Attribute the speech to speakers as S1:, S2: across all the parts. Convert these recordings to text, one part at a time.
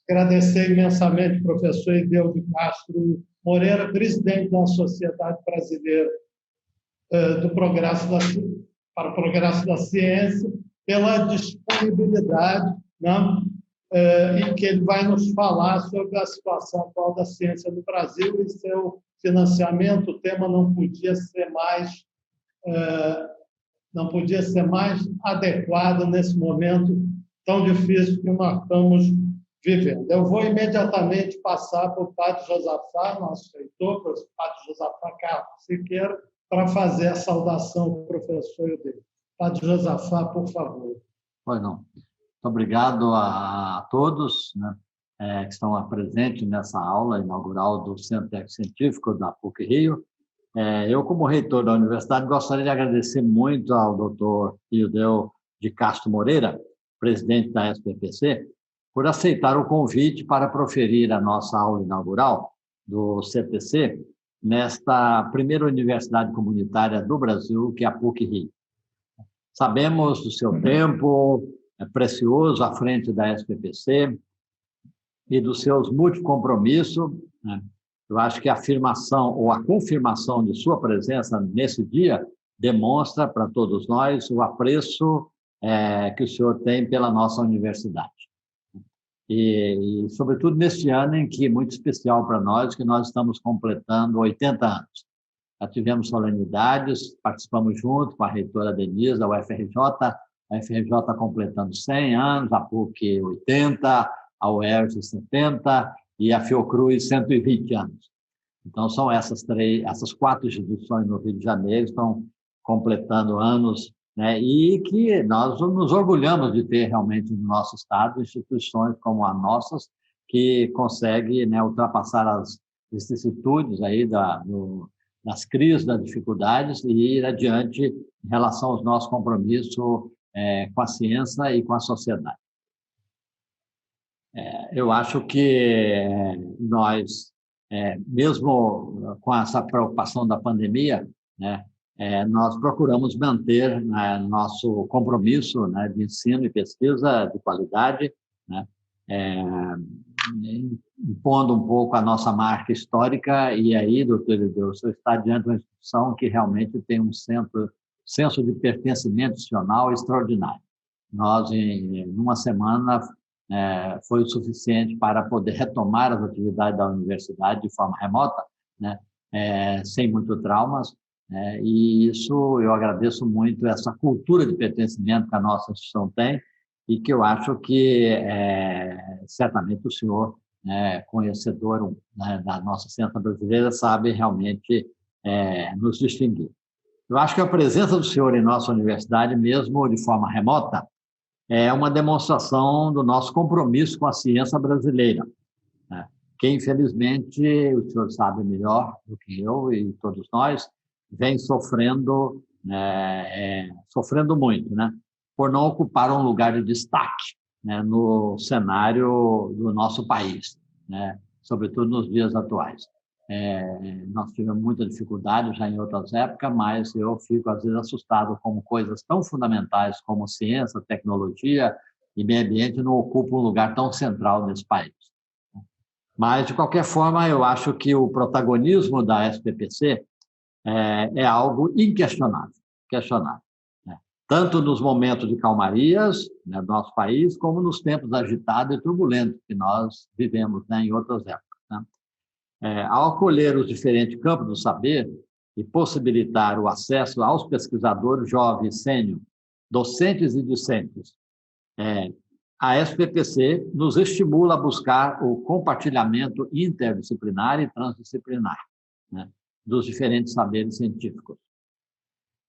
S1: Agradecer imensamente ao professor Ideu de Castro Moreira, presidente da Sociedade Brasileira do Progresso para o Progresso da Ciência, pela disponibilidade, né? E que ele vai nos falar sobre a situação atual da ciência no Brasil e seu financiamento. O tema não podia ser mais adequado nesse momento tão difícil que nós estamos vivendo. Eu vou imediatamente passar para o Padre Josafá, nosso reitor, para o Padre Josafá Carlos Siqueira, para fazer a saudação ao professor dele. Padre Josafá, por favor.
S2: Pois não. Muito obrigado a todos, né, que estão presentes nessa aula inaugural do Centro Técnico Científico da PUC-Rio. Eu, como reitor da universidade, gostaria de agradecer muito ao doutor Ideu de Castro Moreira, presidente da SPPC, por aceitar o convite para proferir a nossa aula inaugural do CTC nesta primeira universidade comunitária do Brasil, que é a PUC-Rio. Sabemos do seu tempo precioso à frente da SPPC e dos seus múltiplos compromissos, né? Eu acho que a afirmação ou a confirmação de sua presença nesse dia demonstra para todos nós o apreço que o senhor tem pela nossa universidade. E sobretudo, neste ano em que é muito especial para nós, que nós estamos completando 80 anos. Já tivemos solenidades, participamos junto com a reitora Denise, da UFRJ, a UFRJ completando 100 anos, a PUC 80, a UERJ 70 e a Fiocruz 120 anos. Então, são essas quatro instituições no Rio de Janeiro, estão completando anos, né, e que nós nos orgulhamos de ter realmente no nosso estado instituições como as nossas, que conseguem, né, ultrapassar as vicissitudes aí das crises, das dificuldades e ir adiante em relação aos nossos compromissos com a ciência e com a sociedade. Eu acho que nós, mesmo com essa preocupação da pandemia, né, nós procuramos manter, né, nosso compromisso, né, de ensino e pesquisa de qualidade, né, impondo um pouco a nossa marca histórica. E aí, doutor Ideu, você está diante de uma instituição que realmente tem um senso de pertencimento institucional extraordinário. Nós, em uma semana, foi o suficiente para poder retomar as atividades da universidade de forma remota, né, sem muitos traumas, e isso eu agradeço muito, essa cultura de pertencimento que a nossa instituição tem e que eu acho que certamente o senhor, conhecedor, né, da nossa ciência brasileira, sabe realmente nos distinguir. Eu acho que a presença do senhor em nossa universidade, mesmo de forma remota, é uma demonstração do nosso compromisso com a ciência brasileira, né, que, infelizmente, o senhor sabe melhor do que eu e todos nós, vem sofrendo muito, né, por não ocupar um lugar de destaque, né, no cenário do nosso país, né, sobretudo nos dias atuais. Nós tivemos muita dificuldade já em outras épocas, mas eu fico, às vezes, assustado como coisas tão fundamentais como ciência, tecnologia e meio ambiente não ocupam um lugar tão central nesse país. Mas, de qualquer forma, eu acho que o protagonismo da SPPC é algo inquestionável, né? Tanto nos momentos de calmarias, né, do nosso país, como nos tempos agitados e turbulentos que nós vivemos, né, em outras épocas, né? Ao acolher os diferentes campos do saber e possibilitar o acesso aos pesquisadores jovens, sênior, docentes e discentes, a SPPC nos estimula a buscar o compartilhamento interdisciplinar e transdisciplinar, né, dos diferentes saberes científicos.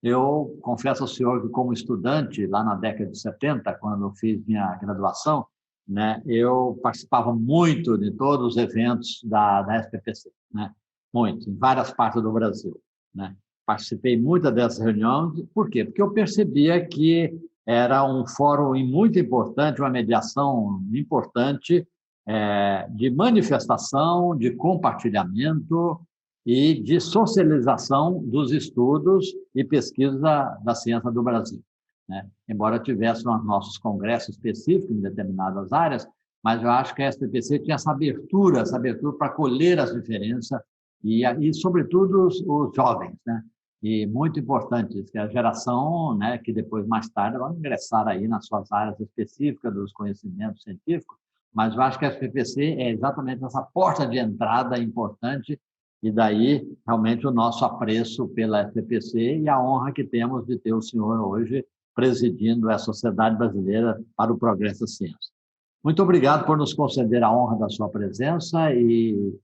S2: Eu confesso ao senhor que, como estudante, lá na década de 70, quando eu fiz minha graduação, né, eu participava muito de todos os eventos da SPPC, né, muito, em várias partes do Brasil, né. Participei muito dessas reuniões. Por quê? Porque eu percebia que era um fórum muito importante, uma mediação importante, de manifestação, de compartilhamento e de socialização dos estudos e pesquisa da ciência do Brasil, né? Embora tivéssemos nossos congressos específicos em determinadas áreas, mas eu acho que a SPPC tinha essa abertura para acolher as diferenças e sobretudo, os jovens, né? E muito importante, que é a geração, né, que depois, mais tarde, vão ingressar aí nas suas áreas específicas dos conhecimentos científicos, mas eu acho que a SPPC é exatamente essa porta de entrada importante, e daí, realmente, o nosso apreço pela SPPC e a honra que temos de ter o senhor hoje presidindo a Sociedade Brasileira para o Progresso da Ciência. Muito obrigado por nos conceder a honra da sua presença e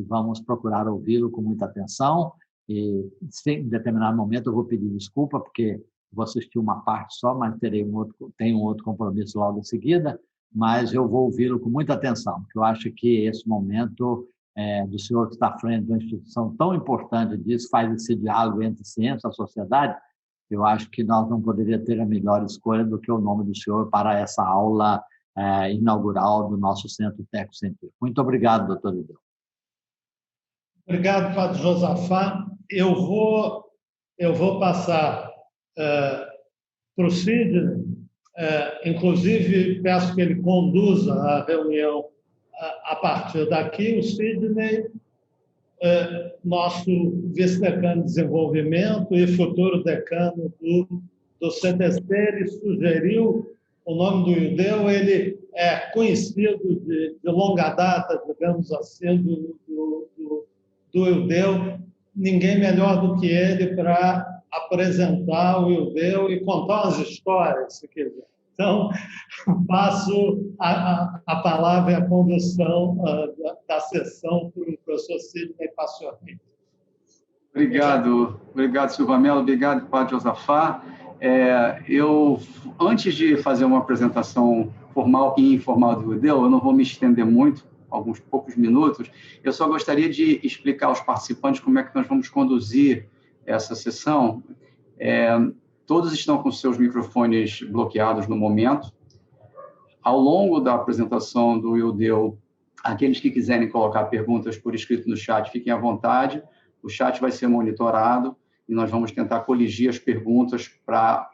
S2: vamos procurar ouvi-lo com muita atenção. E, em determinado momento, eu vou pedir desculpa, porque vou assistir uma parte só, mas tenho um outro compromisso logo em seguida, mas eu vou ouvi-lo com muita atenção, porque eu acho que esse momento do senhor que está à frente de uma instituição tão importante disso, faz esse diálogo entre ciência e sociedade, eu acho que nós não poderíamos ter a melhor escolha do que o nome do senhor para essa aula inaugural do nosso Centro Técnico-Científico. Muito obrigado, doutor Ideu.
S1: Obrigado, Padre Josafá. Eu vou passar para o Sidney, inclusive peço que ele conduza a reunião a partir daqui. O Sidney, nosso vice-decano de desenvolvimento e futuro decano do CTC, ele sugeriu o nome do Ildeu. Ele é conhecido de longa data, digamos assim, do Ildeu. Ninguém melhor do que ele para apresentar o Ildeu e contar umas histórias, se quiser. Então, passo a palavra e a condução da sessão para o professor Sidney Passionini.
S3: Obrigado, Silva Mello, obrigado, Padre Josafá. Eu, antes de fazer uma apresentação formal e informal do Ildeu, eu não vou me estender muito, alguns poucos minutos, eu só gostaria de explicar aos participantes como é que nós vamos conduzir essa sessão. Todos estão com seus microfones bloqueados no momento. Ao longo da apresentação do Ildeu, aqueles que quiserem colocar perguntas por escrito no chat, fiquem à vontade. O chat vai ser monitorado e nós vamos tentar coligir as perguntas para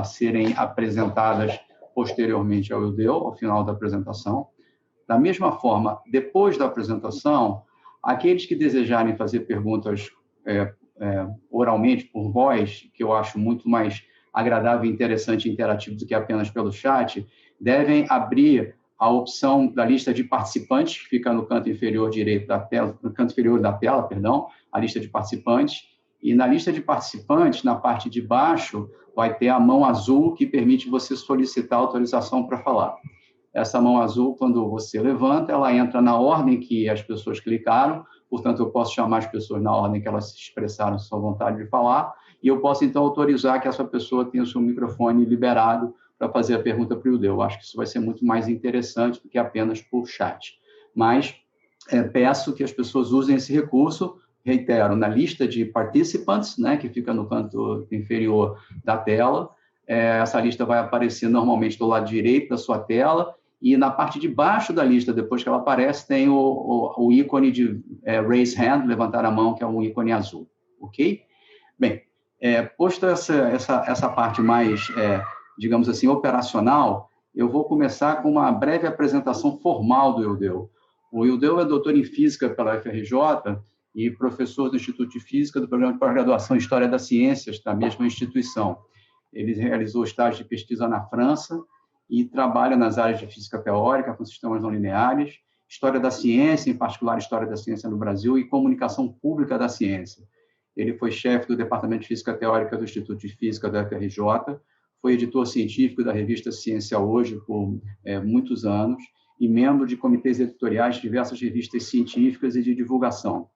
S3: serem apresentadas posteriormente ao Ildeu, ao final da apresentação. Da mesma forma, depois da apresentação, aqueles que desejarem fazer perguntas oralmente, por voz, que eu acho muito mais agradável, interessante e interativo do que apenas pelo chat, devem abrir a opção da lista de participantes, que fica no canto inferior direito da tela, no canto inferior da tela, perdão, a lista de participantes. E na lista de participantes, na parte de baixo, vai ter a mão azul que permite você solicitar autorização para falar. Essa mão azul, quando você levanta, ela entra na ordem que as pessoas clicaram, portanto, eu posso chamar as pessoas na ordem que elas se expressaram sua vontade de falar, e eu posso, então, autorizar que essa pessoa tenha o seu microfone liberado para fazer a pergunta para o Ildeu. Eu acho que isso vai ser muito mais interessante do que apenas por chat. Mas peço que as pessoas usem esse recurso, reitero, na lista de participants, né, que fica no canto inferior da tela. Essa lista vai aparecer normalmente do lado direito da sua tela, e na parte de baixo da lista, depois que ela aparece, tem o ícone de raise hand, levantar a mão, que é um ícone azul, ok? Bem, posto essa parte mais, digamos assim, operacional, eu vou começar com uma breve apresentação formal do Ildeu. O Ildeu é doutor em Física pela FRJ e professor do Instituto de Física do Programa de Pós-Graduação em História das Ciências, da mesma instituição. Ele realizou estágio de pesquisa na França e trabalha nas áreas de física teórica, com sistemas não lineares, história da ciência, em particular história da ciência no Brasil, e comunicação pública da ciência. Ele foi chefe do Departamento de Física Teórica do Instituto de Física da FRJ, foi editor científico da revista Ciência Hoje por muitos anos e membro de comitês editoriais de diversas revistas científicas e de divulgação.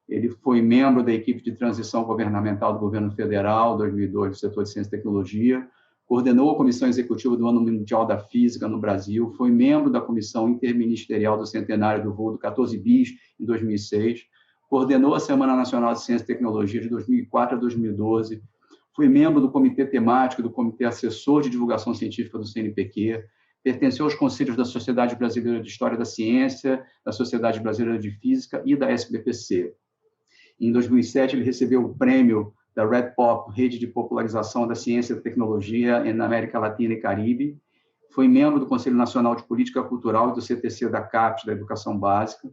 S3: Ele foi membro da equipe de transição governamental do governo federal, 2002, do setor de ciência e tecnologia, coordenou a Comissão Executiva do Ano Mundial da Física no Brasil, foi membro da Comissão Interministerial do Centenário do Voo do 14 Bis, em 2006, coordenou a Semana Nacional de Ciência e Tecnologia de 2004 a 2012, foi membro do Comitê Temático do Comitê Assessor de Divulgação Científica do CNPq, pertenceu aos conselhos da Sociedade Brasileira de História da Ciência, da Sociedade Brasileira de Física e da SBPC. Em 2007, ele recebeu o prêmio da Red Pop, Rede de Popularização da Ciência e Tecnologia na América Latina e Caribe. foi membro do Conselho Nacional de Política Cultural e do CTC da CAPES, da Educação Básica.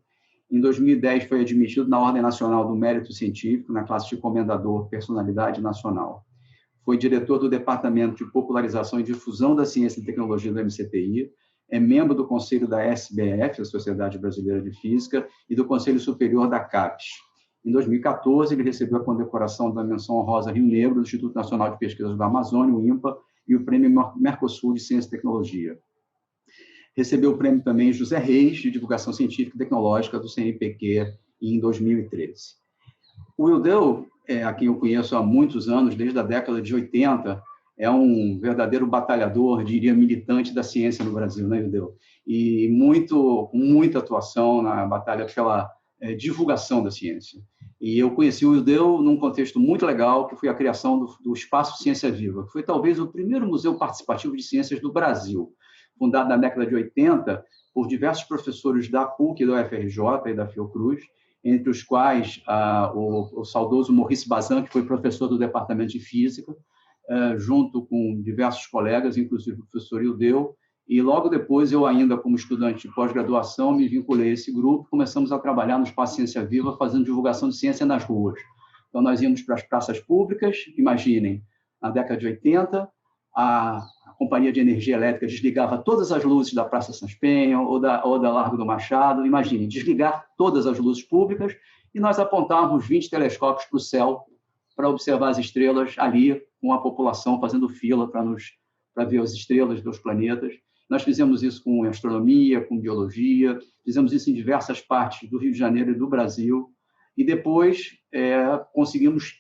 S3: Em 2010, foi admitido na Ordem Nacional do Mérito Científico, na classe de Comendador Personalidade Nacional. Foi diretor do Departamento de Popularização e Difusão da Ciência e Tecnologia do MCTI, é membro do Conselho da SBF, a Sociedade Brasileira de Física, e do Conselho Superior da CAPES. Em 2014, ele recebeu a condecoração da Menção Honrosa Rio Negro do Instituto Nacional de Pesquisas da Amazônia, o INPA, e o Prêmio Mercosul de Ciência e Tecnologia. Recebeu o prêmio também José Reis, de Divulgação Científica e Tecnológica, do CNPq, em 2013. O Ildeu, a quem eu conheço há muitos anos, desde a década de 80, é um verdadeiro batalhador, diria, militante da ciência no Brasil, né, Ildeu? E com muita atuação na batalha pela divulgação da ciência. E eu conheci o Ildeu num contexto muito legal, que foi a criação do Espaço Ciência Viva, que foi talvez o primeiro museu participativo de ciências do Brasil, fundado na década de 80 por diversos professores da PUC, da UFRJ e da Fiocruz, entre os quais o saudoso Maurice Bazin, que foi professor do Departamento de Física, junto com diversos colegas, inclusive o professor Ildeu, e logo depois eu ainda, como estudante de pós-graduação, me vinculei a esse grupo, começamos a trabalhar no Espaço Ciência Viva, fazendo divulgação de ciência nas ruas. Então, nós íamos para as praças públicas, imaginem, na década de 80, a Companhia de Energia Elétrica desligava todas as luzes da Praça Sans Penha ou da Largo do Machado, imaginem, desligar todas as luzes públicas, e nós apontávamos 20 telescópios para o céu para observar as estrelas ali, com a população fazendo fila para ver as estrelas dos planetas. Nós fizemos isso com astronomia, com biologia, fizemos isso em diversas partes do Rio de Janeiro e do Brasil, e depois conseguimos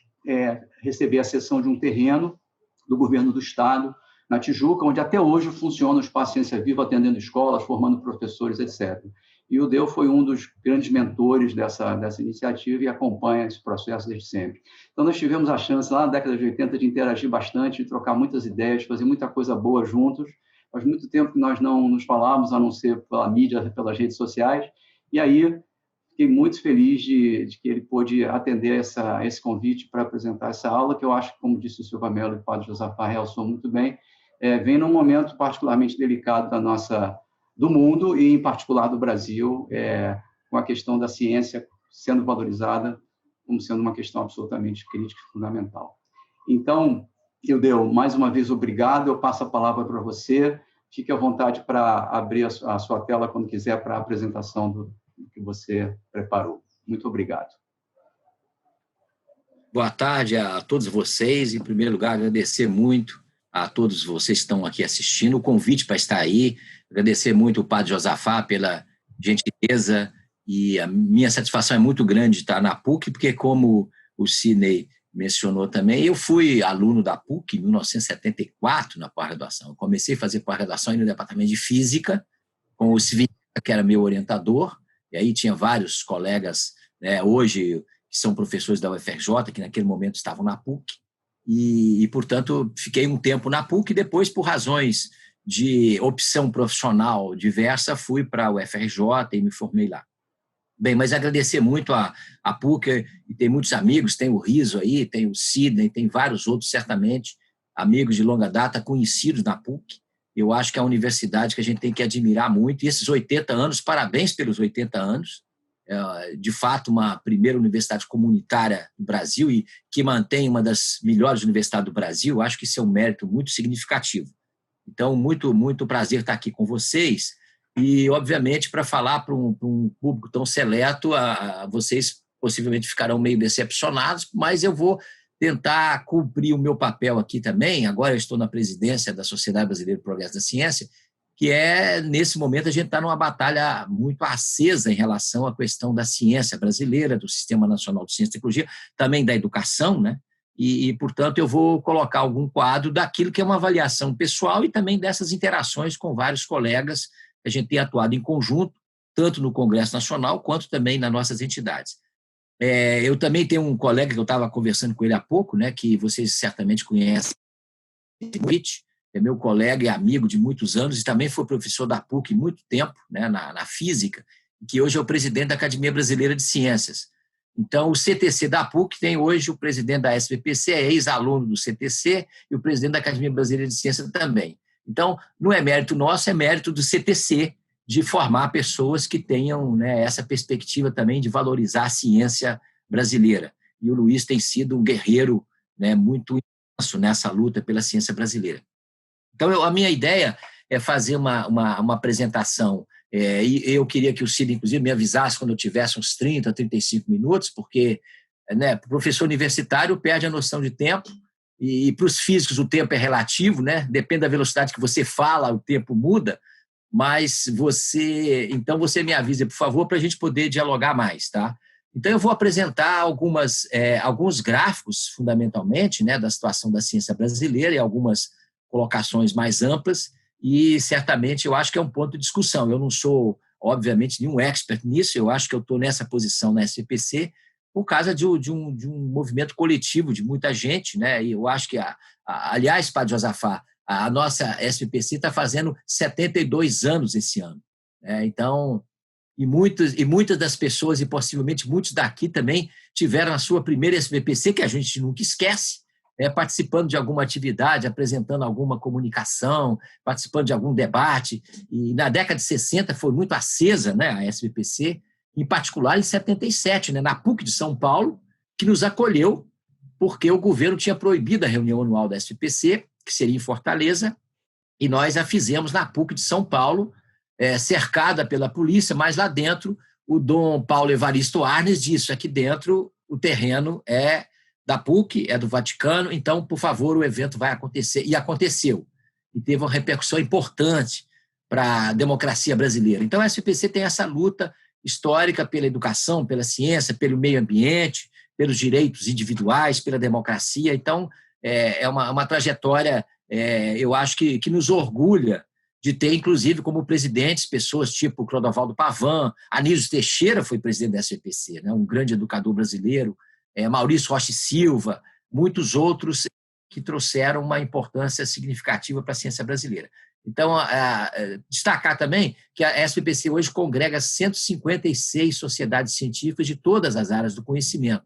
S3: receber a cessão de um terreno do governo do Estado, na Tijuca, onde até hoje funciona o Espaço Ciência Viva, atendendo escolas, formando professores, etc. E o Ildeu foi um dos grandes mentores dessa iniciativa e acompanha esse processo desde sempre. Então, nós tivemos a chance, lá na década de 80, de interagir bastante, de trocar muitas ideias, fazer muita coisa boa juntos. Faz muito tempo que nós não nos falávamos, a não ser pela mídia, pelas redes sociais. E aí, fiquei muito feliz de que ele pôde atender esse convite para apresentar essa aula, que eu acho que, como disse o Silva Mello e o padre Josafá realçou muito bem, vem num momento particularmente delicado do mundo e, em particular, do Brasil, com a questão da ciência sendo valorizada como sendo uma questão absolutamente crítica e fundamental. Então, Ildeu, mais uma vez, obrigado. Eu passo a palavra para você. Fique à vontade para abrir a sua tela quando quiser para a apresentação do que você preparou. Muito obrigado.
S4: Boa tarde a todos vocês. Em primeiro lugar, agradecer muito a todos vocês que estão aqui assistindo, o convite para estar aí, agradecer muito o padre Josafá pela gentileza, e a minha satisfação é muito grande de estar na PUC, porque, como o Sidney mencionou também, eu fui aluno da PUC em 1974 na pós-graduação. Eu comecei a fazer pós-graduação no Departamento de Física, com o Svinka, que era meu orientador, e aí tinha vários colegas, né, hoje, que são professores da UFRJ, que naquele momento estavam na PUC, e, portanto, fiquei um tempo na PUC e depois, por razões de opção profissional diversa, fui para a UFRJ e me formei lá. Bem, mas agradecer muito a PUC, e tem muitos amigos, tem o Riso aí, tem o Sidney, tem vários outros, certamente, amigos de longa data, conhecidos na PUC. Eu acho que é uma universidade que a gente tem que admirar muito, e esses 80 anos, parabéns pelos 80 anos, de fato, uma primeira universidade comunitária do Brasil e que mantém uma das melhores universidades do Brasil. Acho que isso é um mérito muito significativo. Então, muito, muito prazer estar aqui com vocês e, obviamente, para falar para um público tão seleto, vocês possivelmente ficarão meio decepcionados, mas eu vou tentar cumprir o meu papel aqui também. Agora eu estou na presidência da Sociedade Brasileira de Progresso da Ciência, que nesse momento, a gente está numa batalha muito acesa em relação à questão da ciência brasileira, do Sistema Nacional de Ciência e Tecnologia, também da educação, né? E, portanto, eu vou colocar algum quadro daquilo que é uma avaliação pessoal e também dessas interações com vários colegas que a gente tem atuado em conjunto, tanto no Congresso Nacional quanto também nas nossas entidades. Eu também tenho um colega que eu estava conversando com ele há pouco, né, que vocês certamente conhecem, é meu colega e amigo de muitos anos e também foi professor da PUC muito tempo, né, na física, que hoje é o presidente da Academia Brasileira de Ciências. Então, o CTC da PUC tem hoje o presidente da SBPC, é ex-aluno do CTC, e o presidente da Academia Brasileira de Ciências também. Então, não é mérito nosso, é mérito do CTC de formar pessoas que tenham, né, essa perspectiva também de valorizar a ciência brasileira. E o Luiz tem sido um guerreiro, né, muito intenso nessa luta pela ciência brasileira. Então, a minha ideia é fazer uma apresentação, e eu queria que o Cid, inclusive, me avisasse quando eu tivesse uns 30, 35 minutos, porque, né, o professor universitário perde a noção de tempo, e para os físicos o tempo é relativo, né? Depende da velocidade que você fala, o tempo muda, mas então você me avisa, por favor, para a gente poder dialogar mais, tá? Então eu vou apresentar alguns gráficos, fundamentalmente, né, da situação da ciência brasileira e algumas colocações mais amplas, e certamente eu acho que é um ponto de discussão. Eu não sou, obviamente, nenhum expert nisso, eu acho que eu estou nessa posição na SPPC por causa de um movimento coletivo de muita gente, né? E eu acho que, aliás, Padre Josafá, a nossa SPPC está fazendo 72 anos esse ano. Então, e muitas das pessoas, e possivelmente muitos daqui também, tiveram a sua primeira SPPC, que a gente nunca esquece, participando de alguma atividade, apresentando alguma comunicação, participando de algum debate. E na década de 60 foi muito acesa, né, a SPPC, em particular em 77, né, na PUC de São Paulo, que nos acolheu, porque o governo tinha proibido a reunião anual da SPPC, que seria em Fortaleza, e nós a fizemos na PUC de São Paulo, cercada pela polícia, mas lá dentro o Dom Paulo Evaristo Arnes disse: aqui dentro o terreno é da PUC, é do Vaticano, então, por favor, o evento vai acontecer. E aconteceu. E teve uma repercussão importante para a democracia brasileira. Então, a SPPC tem essa luta histórica pela educação, pela ciência, pelo meio ambiente, pelos direitos individuais, pela democracia. Então, é uma trajetória, eu acho que nos orgulha de ter, inclusive, como presidentes, pessoas tipo Clodovaldo Pavão, Anísio Teixeira foi presidente da SPPC, né, um grande educador brasileiro, Maurício Rocha e Silva, muitos outros que trouxeram uma importância significativa para a ciência brasileira. Então, destacar também que a SPPC hoje congrega 156 sociedades científicas de todas as áreas do conhecimento.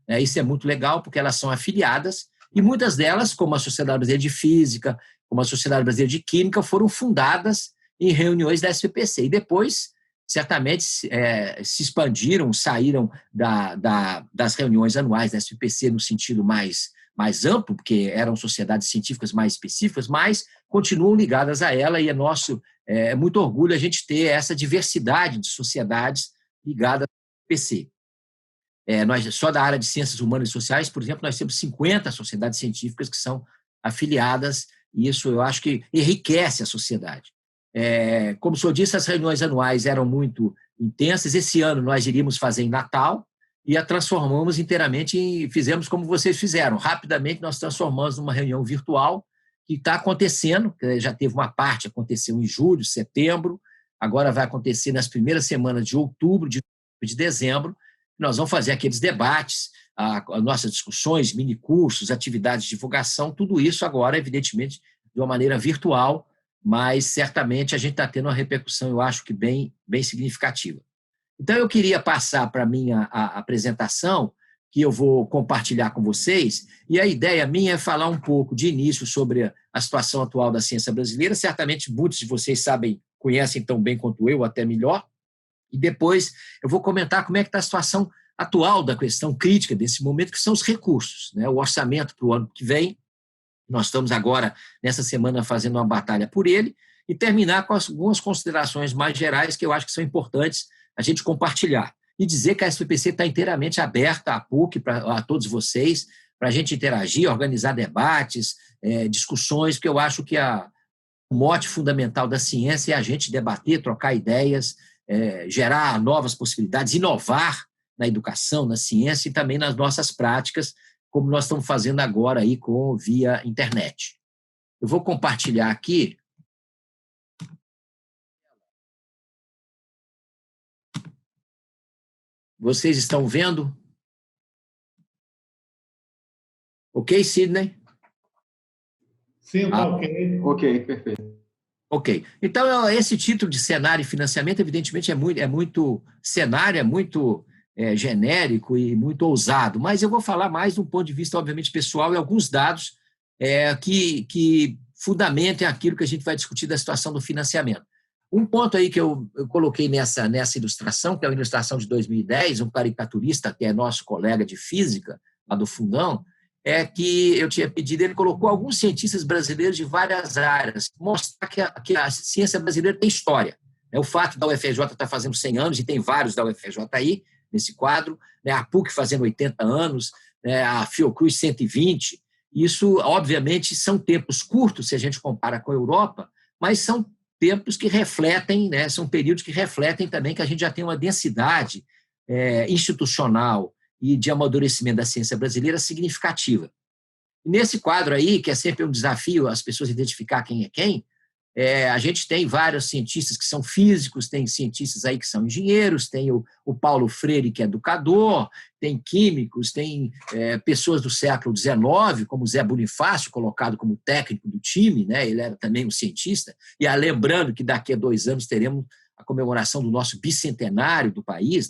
S4: Isso é muito legal, porque elas são afiliadas, e muitas delas, como a Sociedade Brasileira de Física, como a Sociedade Brasileira de Química, foram fundadas em reuniões da SPPC. E depois, certamente, se expandiram, saíram das reuniões anuais da SPPC no sentido mais amplo, porque eram sociedades científicas mais específicas, mas continuam ligadas a ela, e é muito orgulho a gente ter essa diversidade de sociedades ligadas à SPPC. Nós, só da área de ciências humanas e sociais, por exemplo, nós temos 50 sociedades científicas que são afiliadas, e isso eu acho que enriquece a sociedade. Como o senhor disse, as reuniões anuais eram muito intensas. Esse ano nós iríamos fazer em Natal e a transformamos inteiramente fizemos como vocês fizeram. Rapidamente nós transformamos numa reunião virtual que está acontecendo, já teve uma parte, aconteceu em julho, setembro, agora vai acontecer nas primeiras semanas de outubro, de dezembro. Nós vamos fazer aqueles debates, as nossas discussões, minicursos, atividades de divulgação, tudo isso agora, evidentemente, de uma maneira virtual, mas certamente a gente está tendo uma repercussão, eu acho que bem significativa. Então, eu queria passar para a minha apresentação, que eu vou compartilhar com vocês, e a ideia minha é falar um pouco de início sobre a situação atual da ciência brasileira. Certamente muitos de vocês conhecem tão bem quanto eu, até melhor, e depois eu vou comentar como é que está a situação atual da questão crítica desse momento, que são os recursos, né? O orçamento para o ano que vem. Nós estamos agora, nessa semana, fazendo uma batalha por ele, e terminar com algumas considerações mais gerais que eu acho que são importantes a gente compartilhar. E dizer que a SPPC está inteiramente aberta à PUC, a todos vocês, para a gente interagir, organizar debates, discussões, porque eu acho que o mote fundamental da ciência é a gente debater, trocar ideias, gerar novas possibilidades, inovar na educação, na ciência e também nas nossas práticas, como nós estamos fazendo agora aí via internet. Eu vou compartilhar aqui. Vocês estão vendo? Ok, Sidney?
S1: Sim, tá ok.
S3: Ok, perfeito.
S4: Ok. Então, esse título de cenário e financiamento, evidentemente, é muito cenário, é muito genérico e muito ousado, mas eu vou falar mais de um ponto de vista, obviamente, pessoal, e alguns dados que fundamento é aquilo que a gente vai discutir da situação do financiamento. Um ponto aí que eu coloquei nessa ilustração, que é uma ilustração de 2010, um caricaturista que é nosso colega de física, lá do Fundão, é que eu tinha pedido, ele colocou alguns cientistas brasileiros de várias áreas, mostrar que a ciência brasileira tem história. O fato da UFRJ estar fazendo 100 anos, e tem vários da UFRJ aí, nesse quadro, a PUC fazendo 80 anos, a Fiocruz 120, isso, obviamente, são tempos curtos, se a gente compara com a Europa, mas são tempos que refletem, são períodos que refletem também que a gente já tem uma densidade institucional e de amadurecimento da ciência brasileira significativa. E nesse quadro aí, que é sempre um desafio as pessoas identificar quem é quem, a gente tem vários cientistas que são físicos, tem cientistas aí que são engenheiros, tem o Paulo Freire, que é educador, tem químicos, tem pessoas do século XIX, como Zé Bonifácio, colocado como técnico do time, ele era também um cientista, e lembrando que daqui a 2 anos teremos a comemoração do nosso bicentenário do país,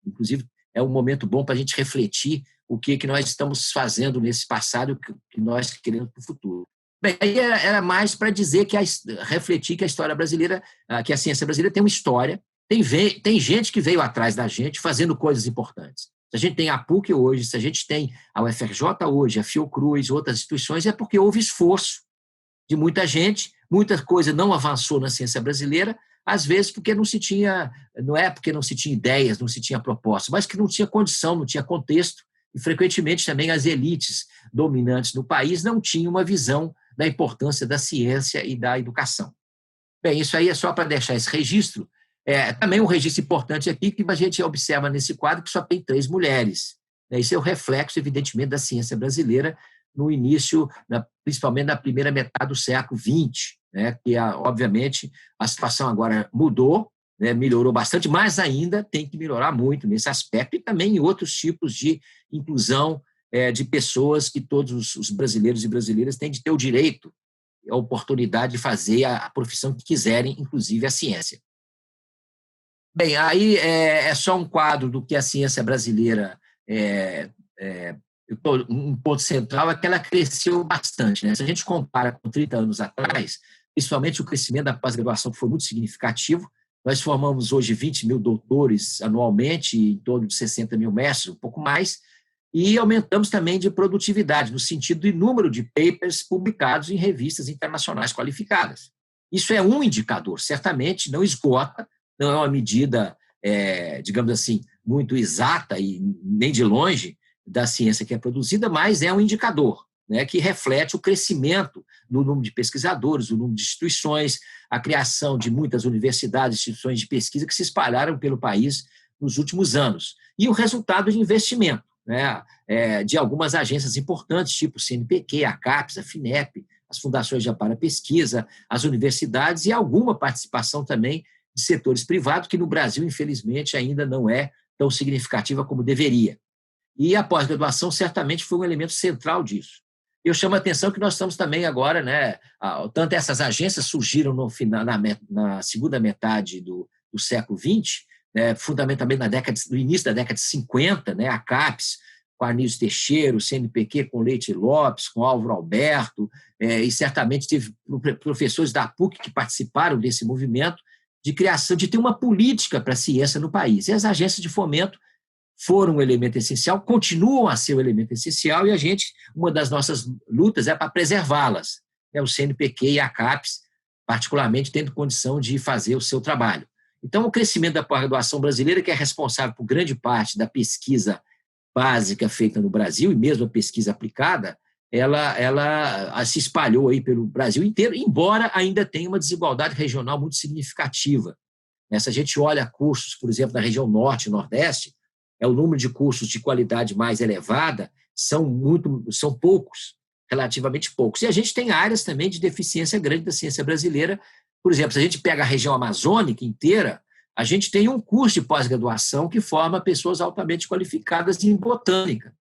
S4: inclusive é um momento bom para a gente refletir o que nós estamos fazendo nesse passado e o que nós queremos para o futuro. Bem, aí era mais para dizer refletir que a história brasileira, que a ciência brasileira tem uma história, tem gente que veio atrás da gente fazendo coisas importantes. Se a gente tem a PUC hoje, se a gente tem a UFRJ hoje, a Fiocruz, outras instituições, é porque houve esforço de muita gente, muita coisa não avançou na ciência brasileira, às vezes porque não se tinha ideias, não se tinha propostas, mas que não tinha condição, não tinha contexto, e frequentemente também as elites dominantes no país não tinham uma visão da importância da ciência e da educação. Bem, isso aí é só para deixar esse registro. Também um registro importante aqui que a gente observa nesse quadro que só tem 3 mulheres. Isso é o reflexo, evidentemente, da ciência brasileira no início, principalmente na primeira metade do século XX, que, obviamente, a situação agora mudou, melhorou bastante, mas ainda tem que melhorar muito nesse aspecto e também em outros tipos de inclusão de pessoas que todos os brasileiros e brasileiras têm de ter o direito, a oportunidade de fazer a profissão que quiserem, inclusive a ciência. Bem, aí é só um quadro do que a ciência brasileira um ponto central é que ela cresceu bastante. Se a gente compara com 30 anos atrás, principalmente o crescimento da pós-graduação foi muito significativo. Nós formamos hoje 20 mil doutores anualmente, em torno de 60 mil mestres, um pouco mais, e aumentamos também de produtividade, no sentido do número de papers publicados em revistas internacionais qualificadas. Isso é um indicador, certamente não esgota, não é uma medida, digamos assim, muito exata e nem de longe da ciência que é produzida, mas é um indicador, que reflete o crescimento no número de pesquisadores, o número de instituições, a criação de muitas universidades, instituições de pesquisa que se espalharam pelo país nos últimos anos. E o resultado de investimento, de algumas agências importantes, tipo o CNPq, a CAPES, a FINEP, as fundações de amparo à pesquisa, as universidades e alguma participação também de setores privados, que no Brasil, infelizmente, ainda não é tão significativa como deveria. E a pós-graduação certamente foi um elemento central disso. Eu chamo a atenção que nós estamos também agora, tanto essas agências surgiram na segunda metade do século XX, fundamentalmente no início da década de 50, a CAPES, com Anísio Teixeira, o CNPq com Leite Lopes, com Álvaro Alberto, e certamente teve professores da PUC que participaram desse movimento de criação, de ter uma política para a ciência no país. E as agências de fomento foram um elemento essencial, continuam a ser um elemento essencial, e uma das nossas lutas é para preservá-las. O CNPq e a CAPES, particularmente, tendo condição de fazer o seu trabalho. Então, o crescimento da pós-graduação brasileira, que é responsável por grande parte da pesquisa básica feita no Brasil, e mesmo a pesquisa aplicada, ela se espalhou aí pelo Brasil inteiro, embora ainda tenha uma desigualdade regional muito significativa. Se a gente olha cursos, por exemplo, na região norte e nordeste, o número de cursos de qualidade mais elevada são poucos, relativamente poucos. E a gente tem áreas também de deficiência grande da ciência brasileira. Por exemplo, se a gente pega a região amazônica inteira, a gente tem um curso de pós-graduação que forma pessoas altamente qualificadas em botânica,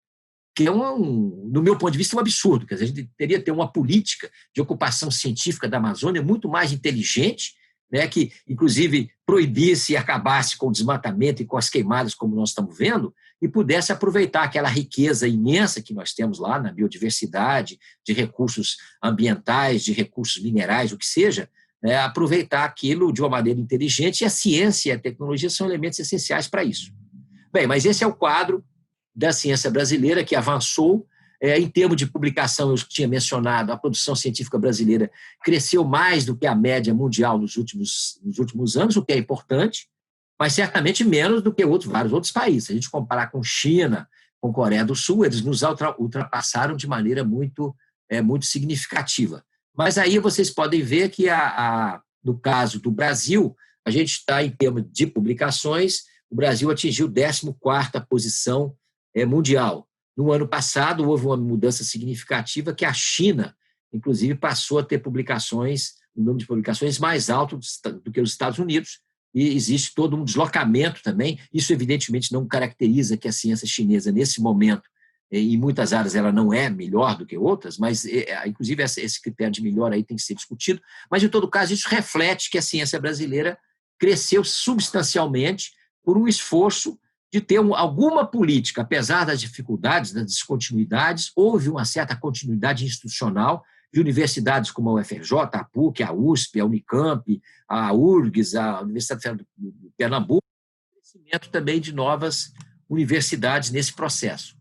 S4: que é, no meu ponto de vista, um absurdo. Quer dizer, a gente teria que ter uma política de ocupação científica da Amazônia muito mais inteligente né, que, inclusive, proibisse e acabasse com o desmatamento e com as queimadas, como nós estamos vendo, e pudesse aproveitar aquela riqueza imensa que nós temos lá na biodiversidade, de recursos ambientais, de recursos minerais, o que seja, né, aproveitar aquilo de uma maneira inteligente, e a ciência e a tecnologia são elementos essenciais para isso. Bem, mas esse é o quadro da ciência brasileira, que avançou. Em termos de publicação, eu tinha mencionado, a produção científica brasileira cresceu mais do que a média mundial nos últimos anos, o que é importante, mas certamente menos do que vários outros países. Se a gente comparar com China, com Coreia do Sul, eles nos ultrapassaram de maneira muito significativa. Mas aí vocês podem ver que, no caso do Brasil, a gente está, em termos de publicações, o Brasil atingiu 14ª posição mundial. No ano passado, houve uma mudança significativa que a China, inclusive, passou a ter um número de publicações mais alto do que os Estados Unidos, e existe todo um deslocamento também. Isso, evidentemente, não caracteriza que a ciência chinesa, nesse momento, em muitas áreas, ela não é melhor do que outras, mas, inclusive, esse critério de melhor aí tem que ser discutido. Mas, em todo caso, isso reflete que a ciência brasileira cresceu substancialmente por um esforço de ter alguma política. Apesar das dificuldades, das descontinuidades, houve uma certa continuidade institucional de universidades como a UFRJ, a PUC, a USP, a Unicamp, a URGS, a Universidade Federal de Pernambuco, e crescimento também de novas universidades nesse processo.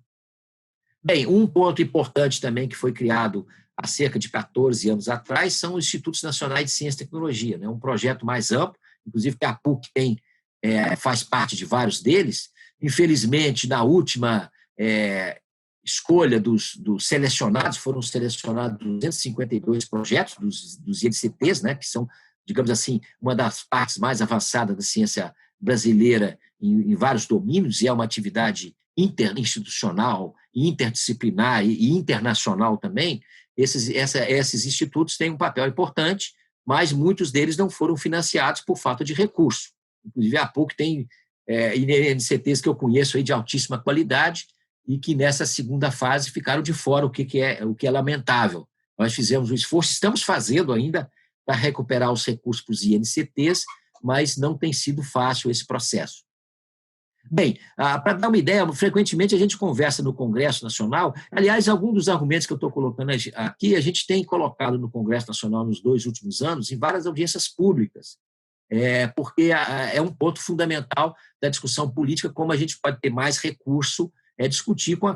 S4: Bem, um ponto importante também que foi criado há cerca de 14 anos atrás são os Institutos Nacionais de Ciência e Tecnologia, né? Um projeto mais amplo, inclusive que a PUC faz parte de vários deles. Infelizmente, na última escolha dos selecionados, foram selecionados 252 projetos dos INCTs, né, que são, digamos assim, uma das partes mais avançadas da ciência brasileira em vários domínios, e é uma atividade interinstitucional, interdisciplinar e internacional também. Esses institutos têm um papel importante, mas muitos deles não foram financiados por falta de recurso. Inclusive, a PUC tem INCTs que eu conheço aí de altíssima qualidade e que nessa segunda fase ficaram de fora, o que é lamentável. Nós fizemos um esforço, estamos fazendo ainda para recuperar os recursos para os INCTs, mas não tem sido fácil esse processo. Bem, para dar uma ideia, frequentemente a gente conversa no Congresso Nacional. Aliás, alguns dos argumentos que eu estou colocando aqui, a gente tem colocado no Congresso Nacional nos 2 últimos anos, em várias audiências públicas, porque é um ponto fundamental da discussão política, como a gente pode ter mais recurso, discutir com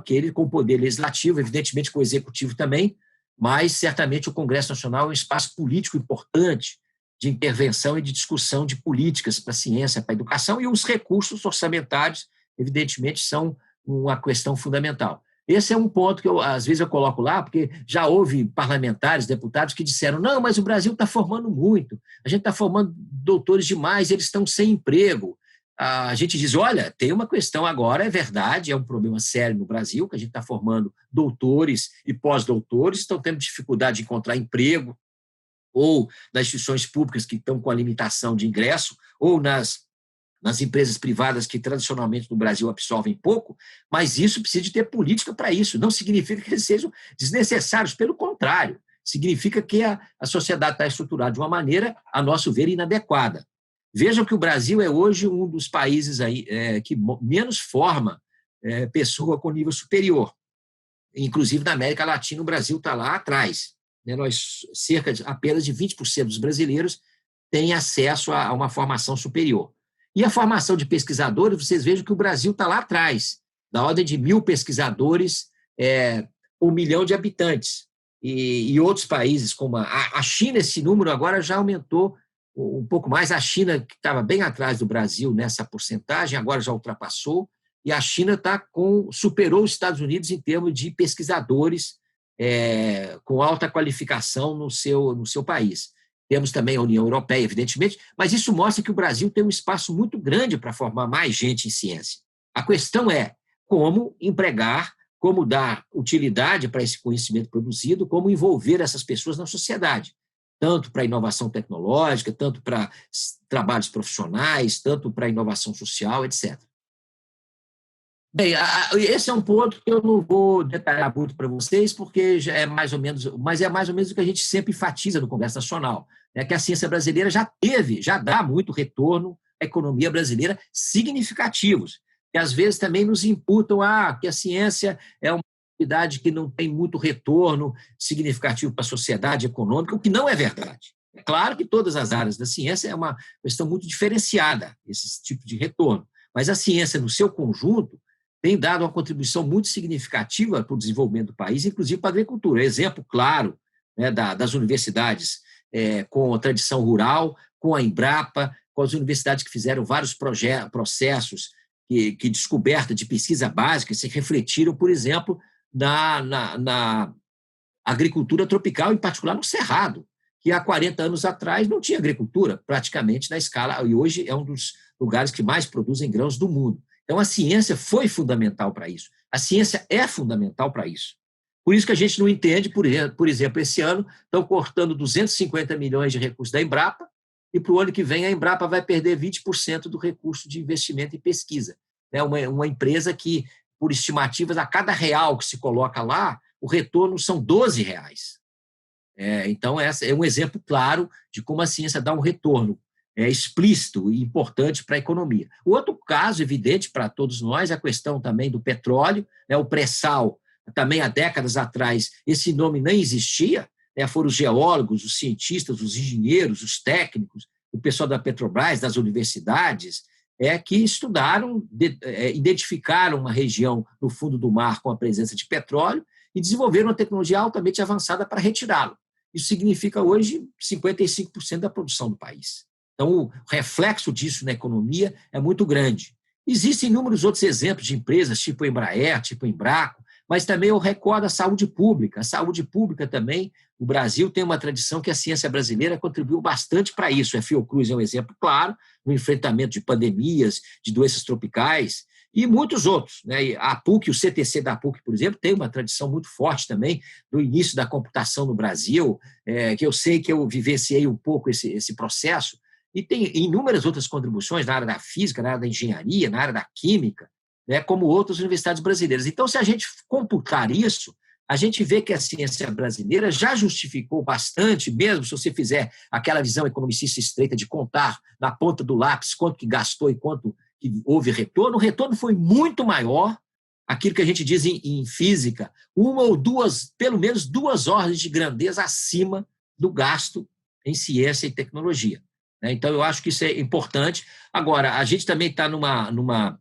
S4: o poder legislativo, evidentemente com o executivo também, mas certamente o Congresso Nacional é um espaço político importante de intervenção e de discussão de políticas para a ciência, para a educação, e os recursos orçamentários, evidentemente, são uma questão fundamental. Esse é um ponto que, às vezes, eu coloco lá, porque já houve parlamentares, deputados que disseram, não, mas o Brasil está formando muito, a gente está formando doutores demais, eles estão sem emprego. A gente diz, olha, tem uma questão agora, é verdade, é um problema sério no Brasil, que a gente está formando doutores e pós-doutores, estão tendo dificuldade de encontrar emprego, ou nas instituições públicas que estão com a limitação de ingresso, ou nas empresas privadas que tradicionalmente no Brasil absorvem pouco, mas isso precisa de ter política para isso. Não significa que eles sejam desnecessários, pelo contrário, significa que a sociedade está estruturada de uma maneira, a nosso ver, inadequada. Vejam que o Brasil é hoje um dos países que menos forma pessoa com nível superior. Inclusive, na América Latina, o Brasil está lá atrás. Cerca de apenas de 20% dos brasileiros têm acesso a uma formação superior. E a formação de pesquisadores, vocês vejam que o Brasil está lá atrás, da ordem de 1.000 pesquisadores por 1 milhão de habitantes. E outros países, como a China, esse número agora já aumentou um pouco mais. A China, que estava bem atrás do Brasil nessa porcentagem, agora já ultrapassou, e a China superou os Estados Unidos em termos de pesquisadores com alta qualificação no seu país. Temos também a União Europeia, evidentemente, mas isso mostra que o Brasil tem um espaço muito grande para formar mais gente em ciência. A questão é como empregar, como dar utilidade para esse conhecimento produzido, como envolver essas pessoas na sociedade, tanto para a inovação tecnológica, tanto para trabalhos profissionais, tanto para a inovação social, etc. Bem, esse é um ponto que eu não vou detalhar muito para vocês, porque já é mais ou menos, mas é mais ou menos o que a gente sempre enfatiza no Congresso Nacional. é que a ciência brasileira já dá muito retorno à economia brasileira significativos, que às vezes também nos imputam que a ciência é uma atividade que não tem muito retorno significativo para a sociedade econômica, o que não é verdade. É claro que todas as áreas da ciência é uma questão muito diferenciada, esse tipo de retorno, mas a ciência, no seu conjunto, tem dado uma contribuição muito significativa para o desenvolvimento do país, inclusive para a agricultura. Exemplo claro, né, das universidades com a tradição rural, com a Embrapa, com as universidades que fizeram vários processos que descoberta de pesquisa básica se refletiram, por exemplo, na agricultura tropical, em particular no Cerrado, que há 40 anos atrás não tinha agricultura, praticamente na escala, e hoje é um dos lugares que mais produzem grãos do mundo. Então, a ciência foi fundamental para isso. A ciência é fundamental para isso. Por isso que a gente não entende, por exemplo, esse ano estão cortando 250 milhões de recursos da Embrapa e para o ano que vem a Embrapa vai perder 20% do recurso de investimento em pesquisa. É uma empresa que, por estimativas, a cada real que se coloca lá, o retorno são R$12. Então, esse é um exemplo claro de como a ciência dá um retorno explícito e importante para a economia. O outro caso evidente para todos nós é a questão também do petróleo, o pré-sal. Também há décadas atrás esse nome nem existia, foram os geólogos, os cientistas, os engenheiros, os técnicos, o pessoal da Petrobras, das universidades, que estudaram, identificaram uma região no fundo do mar com a presença de petróleo e desenvolveram uma tecnologia altamente avançada para retirá-lo. Isso significa hoje 55% da produção do país. Então, o reflexo disso na economia é muito grande. Existem inúmeros outros exemplos de empresas, tipo a Embraer, tipo a Embraco, mas também eu recordo a saúde pública. A saúde pública também, o Brasil tem uma tradição que a ciência brasileira contribuiu bastante para isso. A Fiocruz é um exemplo claro, no enfrentamento de pandemias, de doenças tropicais, e muitos outros. A PUC, o CTC da PUC, por exemplo, tem uma tradição muito forte também do início da computação no Brasil, que eu sei que eu vivenciei um pouco esse processo, e tem inúmeras outras contribuições na área da física, na área da engenharia, na área da química, como outras universidades brasileiras. Então, se a gente computar isso, a gente vê que a ciência brasileira já justificou bastante, mesmo se você fizer aquela visão economicista estreita de contar na ponta do lápis quanto que gastou e quanto que houve retorno, o retorno foi muito maior, aquilo que a gente diz em física, uma ou duas, pelo menos 2 ordens de grandeza acima do gasto em ciência e tecnologia. Então, eu acho que isso é importante. Agora, a gente também está numa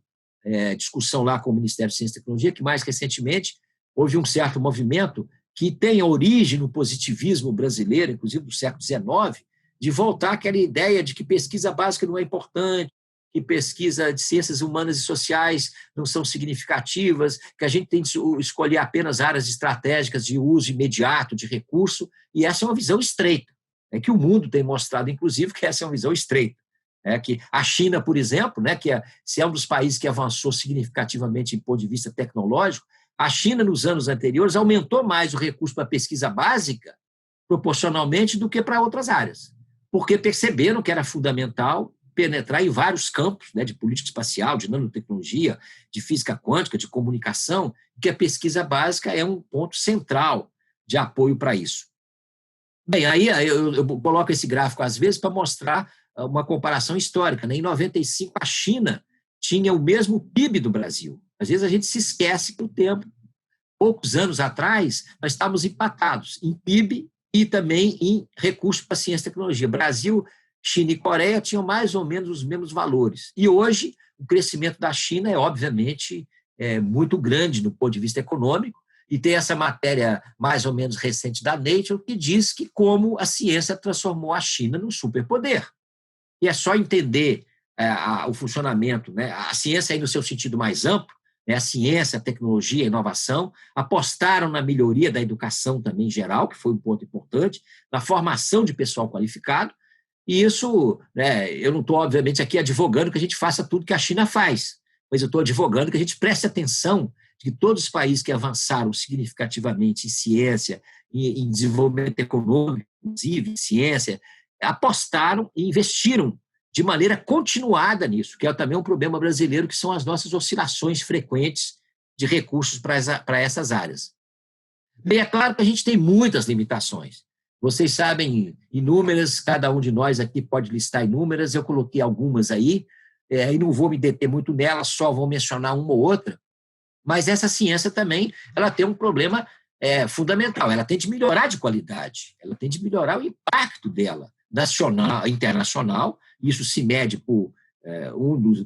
S4: discussão lá com o Ministério de Ciência e Tecnologia, que mais recentemente houve um certo movimento que tem origem no positivismo brasileiro, inclusive do século XIX, de voltar àquela ideia de que pesquisa básica não é importante, que pesquisa de ciências humanas e sociais não são significativas, que a gente tem de escolher apenas áreas estratégicas de uso imediato de recurso, e essa é uma visão estreita. Que o mundo tem mostrado, inclusive, que essa é uma visão estreita. Que a China, por exemplo, se é um dos países que avançou significativamente em ponto de vista tecnológico, a China, nos anos anteriores, aumentou mais o recurso para a pesquisa básica proporcionalmente do que para outras áreas, porque perceberam que era fundamental penetrar em vários campos, de política espacial, de nanotecnologia, de física quântica, de comunicação, que a pesquisa básica é um ponto central de apoio para isso. Bem, aí eu coloco esse gráfico às vezes para mostrar uma comparação histórica. Em 95, a China tinha o mesmo PIB do Brasil. Às vezes a gente se esquece que o tempo, poucos anos atrás, nós estávamos empatados em PIB e também em recursos para ciência e tecnologia. Brasil, China e Coreia tinham mais ou menos os mesmos valores. E hoje, o crescimento da China é, obviamente, muito grande do ponto de vista econômico, e tem essa matéria mais ou menos recente da Nature que diz que como a ciência transformou a China num superpoder. E é só entender o funcionamento. A ciência aí no seu sentido mais amplo, a ciência, a tecnologia, a inovação, apostaram na melhoria da educação também em geral, que foi um ponto importante, na formação de pessoal qualificado, e isso, eu não estou, obviamente, aqui advogando que a gente faça tudo que a China faz, mas eu estou advogando que a gente preste atenção de que todos os países que avançaram significativamente em ciência, em desenvolvimento econômico, inclusive, em ciência, apostaram e investiram de maneira continuada nisso, que é também um problema brasileiro, que são as nossas oscilações frequentes de recursos para essas áreas. Bem, é claro que a gente tem muitas limitações. Vocês sabem inúmeras, cada um de nós aqui pode listar inúmeras, eu coloquei algumas aí, e não vou me deter muito nelas, só vou mencionar uma ou outra, mas essa ciência também ela tem um problema fundamental, ela tem de melhorar de qualidade, ela tem de melhorar o impacto dela, nacional, internacional, isso se mede por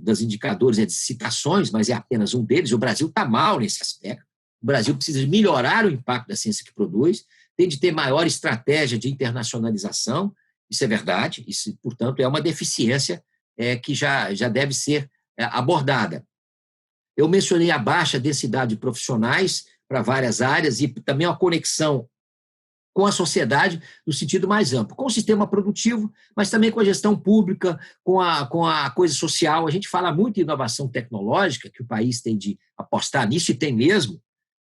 S4: dos indicadores é de citações, mas é apenas um deles, o Brasil está mal nesse aspecto, o Brasil precisa melhorar o impacto da ciência que produz, tem de ter maior estratégia de internacionalização, isso é verdade, isso, portanto, é uma deficiência que já deve ser abordada. Eu mencionei a baixa densidade de profissionais para várias áreas e também a conexão com a sociedade no sentido mais amplo, com o sistema produtivo, mas também com a gestão pública, com a coisa social. A gente fala muito em inovação tecnológica, que o país tem de apostar nisso, e tem mesmo,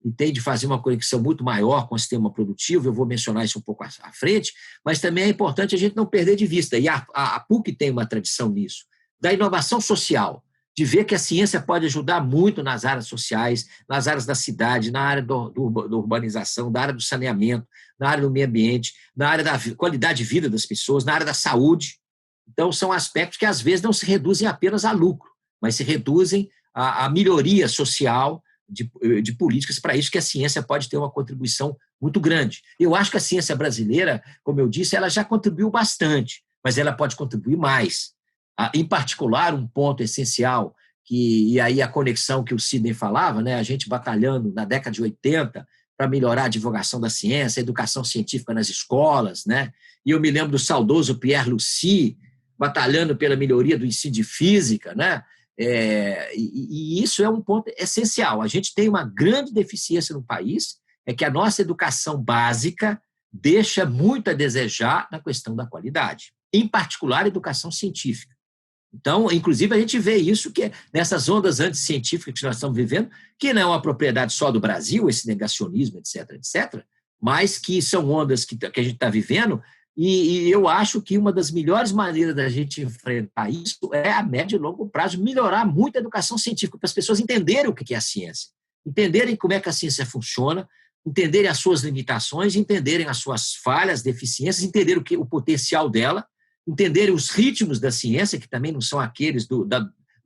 S4: e tem de fazer uma conexão muito maior com o sistema produtivo, eu vou mencionar isso um pouco à frente, mas também é importante a gente não perder de vista, e a PUC tem uma tradição nisso, da inovação social, de ver que a ciência pode ajudar muito nas áreas sociais, nas áreas da cidade, na área da urbanização, da área do saneamento, na área do meio ambiente, na área da qualidade de vida das pessoas, na área da saúde. Então, são aspectos que, às vezes, não se reduzem apenas a lucro, mas se reduzem à melhoria social de políticas. Para isso que a ciência pode ter uma contribuição muito grande. Eu acho que a ciência brasileira, como eu disse, ela já contribuiu bastante, mas ela pode contribuir mais. Em particular, um ponto essencial, e aí a conexão que o Sidney falava, né, a gente batalhando na década de 80 para melhorar a divulgação da ciência, a educação científica nas escolas, né, e eu me lembro do saudoso Pierre Lucie batalhando pela melhoria do ensino de física, né, e isso é um ponto essencial. A gente tem uma grande deficiência no país, é que a nossa educação básica deixa muito a desejar na questão da qualidade, em particular a educação científica. Então, inclusive, a gente vê isso que nessas ondas anticientíficas que nós estamos vivendo, que não é uma propriedade só do Brasil, esse negacionismo, etc., etc., mas que são ondas que a gente está vivendo, e eu acho que uma das melhores maneiras da gente enfrentar isso é, a médio e longo prazo, melhorar muito a educação científica, para as pessoas entenderem o que é a ciência, entenderem como é que a ciência funciona, entenderem as suas limitações, entenderem as suas falhas, deficiências, entenderem o potencial dela, entenderem os ritmos da ciência, que também não são aqueles do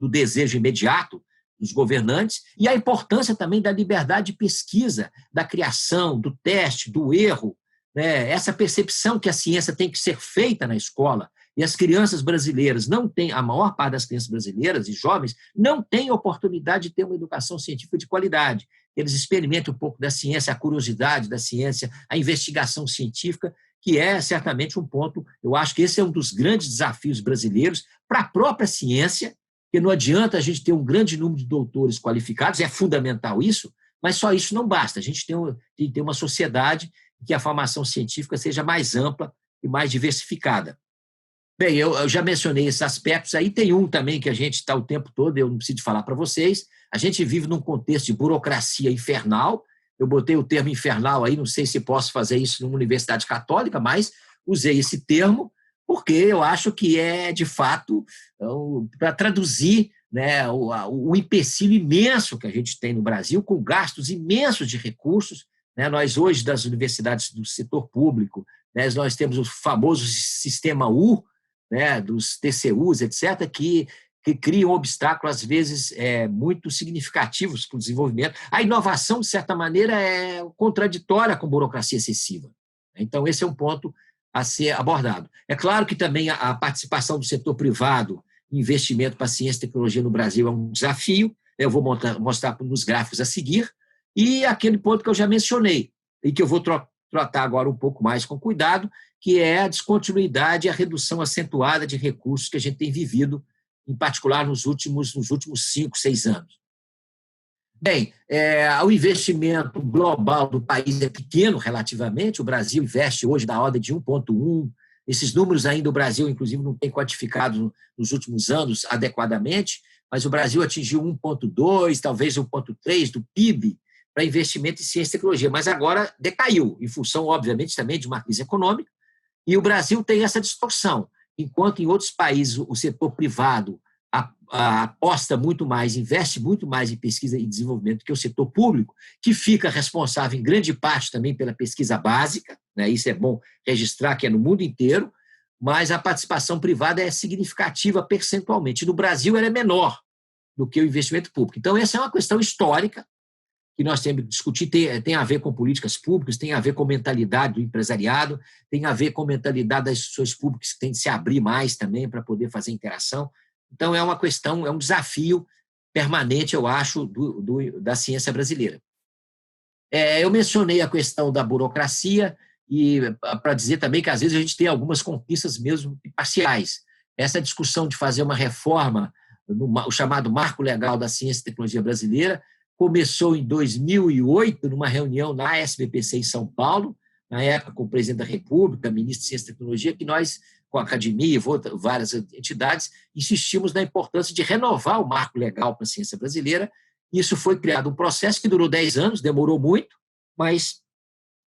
S4: desejo imediato dos governantes, e a importância também da liberdade de pesquisa, da criação, do teste, do erro, né? Essa percepção que a ciência tem que ser feita na escola, e as crianças brasileiras não têm, a maior parte das crianças brasileiras e jovens, não têm oportunidade de ter uma educação científica de qualidade. Eles experimentam um pouco da ciência, a curiosidade da ciência, a investigação científica, que é certamente um ponto, eu acho que esse é um dos grandes desafios brasileiros para a própria ciência, porque não adianta a gente ter um grande número de doutores qualificados, é fundamental isso, mas só isso não basta. A gente tem que ter uma sociedade em que a formação científica seja mais ampla e mais diversificada. Bem, eu já mencionei esses aspectos, aí tem um também que a gente está o tempo todo, eu não preciso falar para vocês, a gente vive num contexto de burocracia infernal. Eu botei o termo infernal aí, não sei se posso fazer isso numa universidade católica, mas usei esse termo porque eu acho que é, de fato, para traduzir, né, o empecilho imenso que a gente tem no Brasil, com gastos imensos de recursos. Né? Nós, hoje, das universidades do setor público, né, nós temos o famoso sistema U, né, dos TCUs, etc., que criam obstáculos, às vezes, muito significativos para o desenvolvimento. A inovação, de certa maneira, é contraditória com burocracia excessiva. Então, esse é um ponto a ser abordado. É claro que também a participação do setor privado em investimento para ciência e tecnologia no Brasil é um desafio, eu vou mostrar nos gráficos a seguir, e aquele ponto que eu já mencionei, e que eu vou tratar agora um pouco mais com cuidado, que é a descontinuidade e a redução acentuada de recursos que a gente tem vivido, em particular nos últimos 5, 6 anos. Bem, o investimento global do país é pequeno relativamente, o Brasil investe hoje da ordem de 1,1, esses números ainda o Brasil, inclusive, não tem quantificado nos últimos anos adequadamente, mas o Brasil atingiu 1,2, talvez 1,3 do PIB para investimento em ciência e tecnologia, mas agora decaiu, em função, obviamente, também de uma crise econômica, e o Brasil tem essa distorção. Enquanto em outros países o setor privado aposta muito mais, investe muito mais em pesquisa e desenvolvimento que o setor público, que fica responsável em grande parte também pela pesquisa básica, né? Isso é bom registrar, que é no mundo inteiro, mas a participação privada é significativa percentualmente. No Brasil, ela é menor do que o investimento público. Então, essa é uma questão histórica que nós temos que discutir, tem a ver com políticas públicas, tem a ver com mentalidade do empresariado, tem a ver com mentalidade das instituições públicas que tem de se abrir mais também para poder fazer interação. Então, é uma questão, é um desafio permanente, eu acho, da ciência brasileira. Eu mencionei a questão da burocracia, e para dizer também que, às vezes, a gente tem algumas conquistas mesmo parciais. Essa discussão de fazer uma reforma, o chamado Marco Legal da Ciência e Tecnologia Brasileira, começou em 2008, numa reunião na SBPC em São Paulo, na época com o presidente da República, ministro de Ciência e Tecnologia, que nós, com a academia e várias entidades, insistimos na importância de renovar o marco legal para a ciência brasileira. Isso foi criado um processo que durou 10 anos, demorou muito, mas,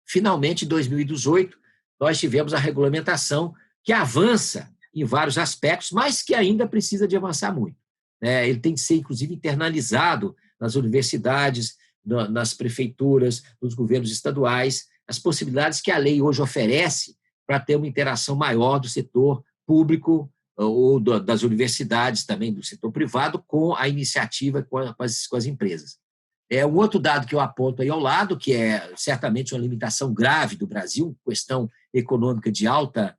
S4: finalmente, em 2018, nós tivemos a regulamentação que avança em vários aspectos, mas que ainda precisa de avançar muito. Ele tem que ser, inclusive, internalizado nas universidades, nas prefeituras, nos governos estaduais, as possibilidades que a lei hoje oferece para ter uma interação maior do setor público ou das universidades também, do setor privado, com a iniciativa, com as empresas. Um outro dado que eu aponto aí ao lado, que é certamente uma limitação grave do Brasil, questão econômica de alta,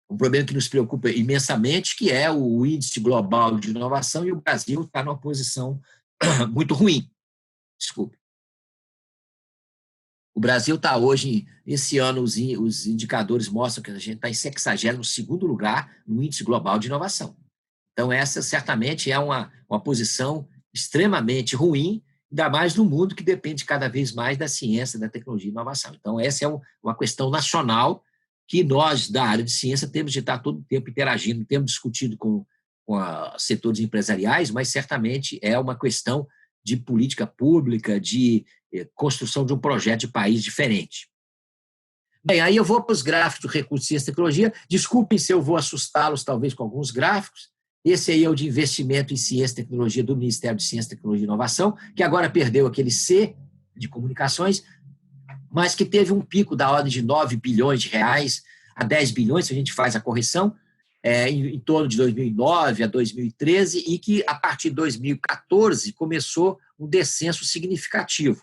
S4: um problema que nos preocupa imensamente, que é o índice global de inovação, e o Brasil está numa posição muito ruim. Desculpe. O Brasil está hoje, esse ano, os indicadores mostram que a gente está em 62º lugar no índice global de inovação. Então, essa certamente é uma posição extremamente ruim, ainda mais no mundo que depende cada vez mais da ciência, da tecnologia e inovação. Então, essa é uma questão nacional que nós, da área de ciência, temos de estar todo o tempo interagindo, temos discutido com setores empresariais, mas certamente é uma questão de política pública, de construção de um projeto de país diferente. Bem, aí eu vou para os gráficos do recurso de ciência e tecnologia. Desculpem se eu vou assustá-los, talvez, com alguns gráficos. Esse aí é o de investimento em ciência e tecnologia do Ministério de Ciência, Tecnologia e Inovação, que agora perdeu aquele C de comunicações, mas que teve um pico da ordem de 9 bilhões de reais a 10 bilhões, se a gente faz a correção, em torno de 2009 a 2013, e que, a partir de 2014, começou um descenso significativo.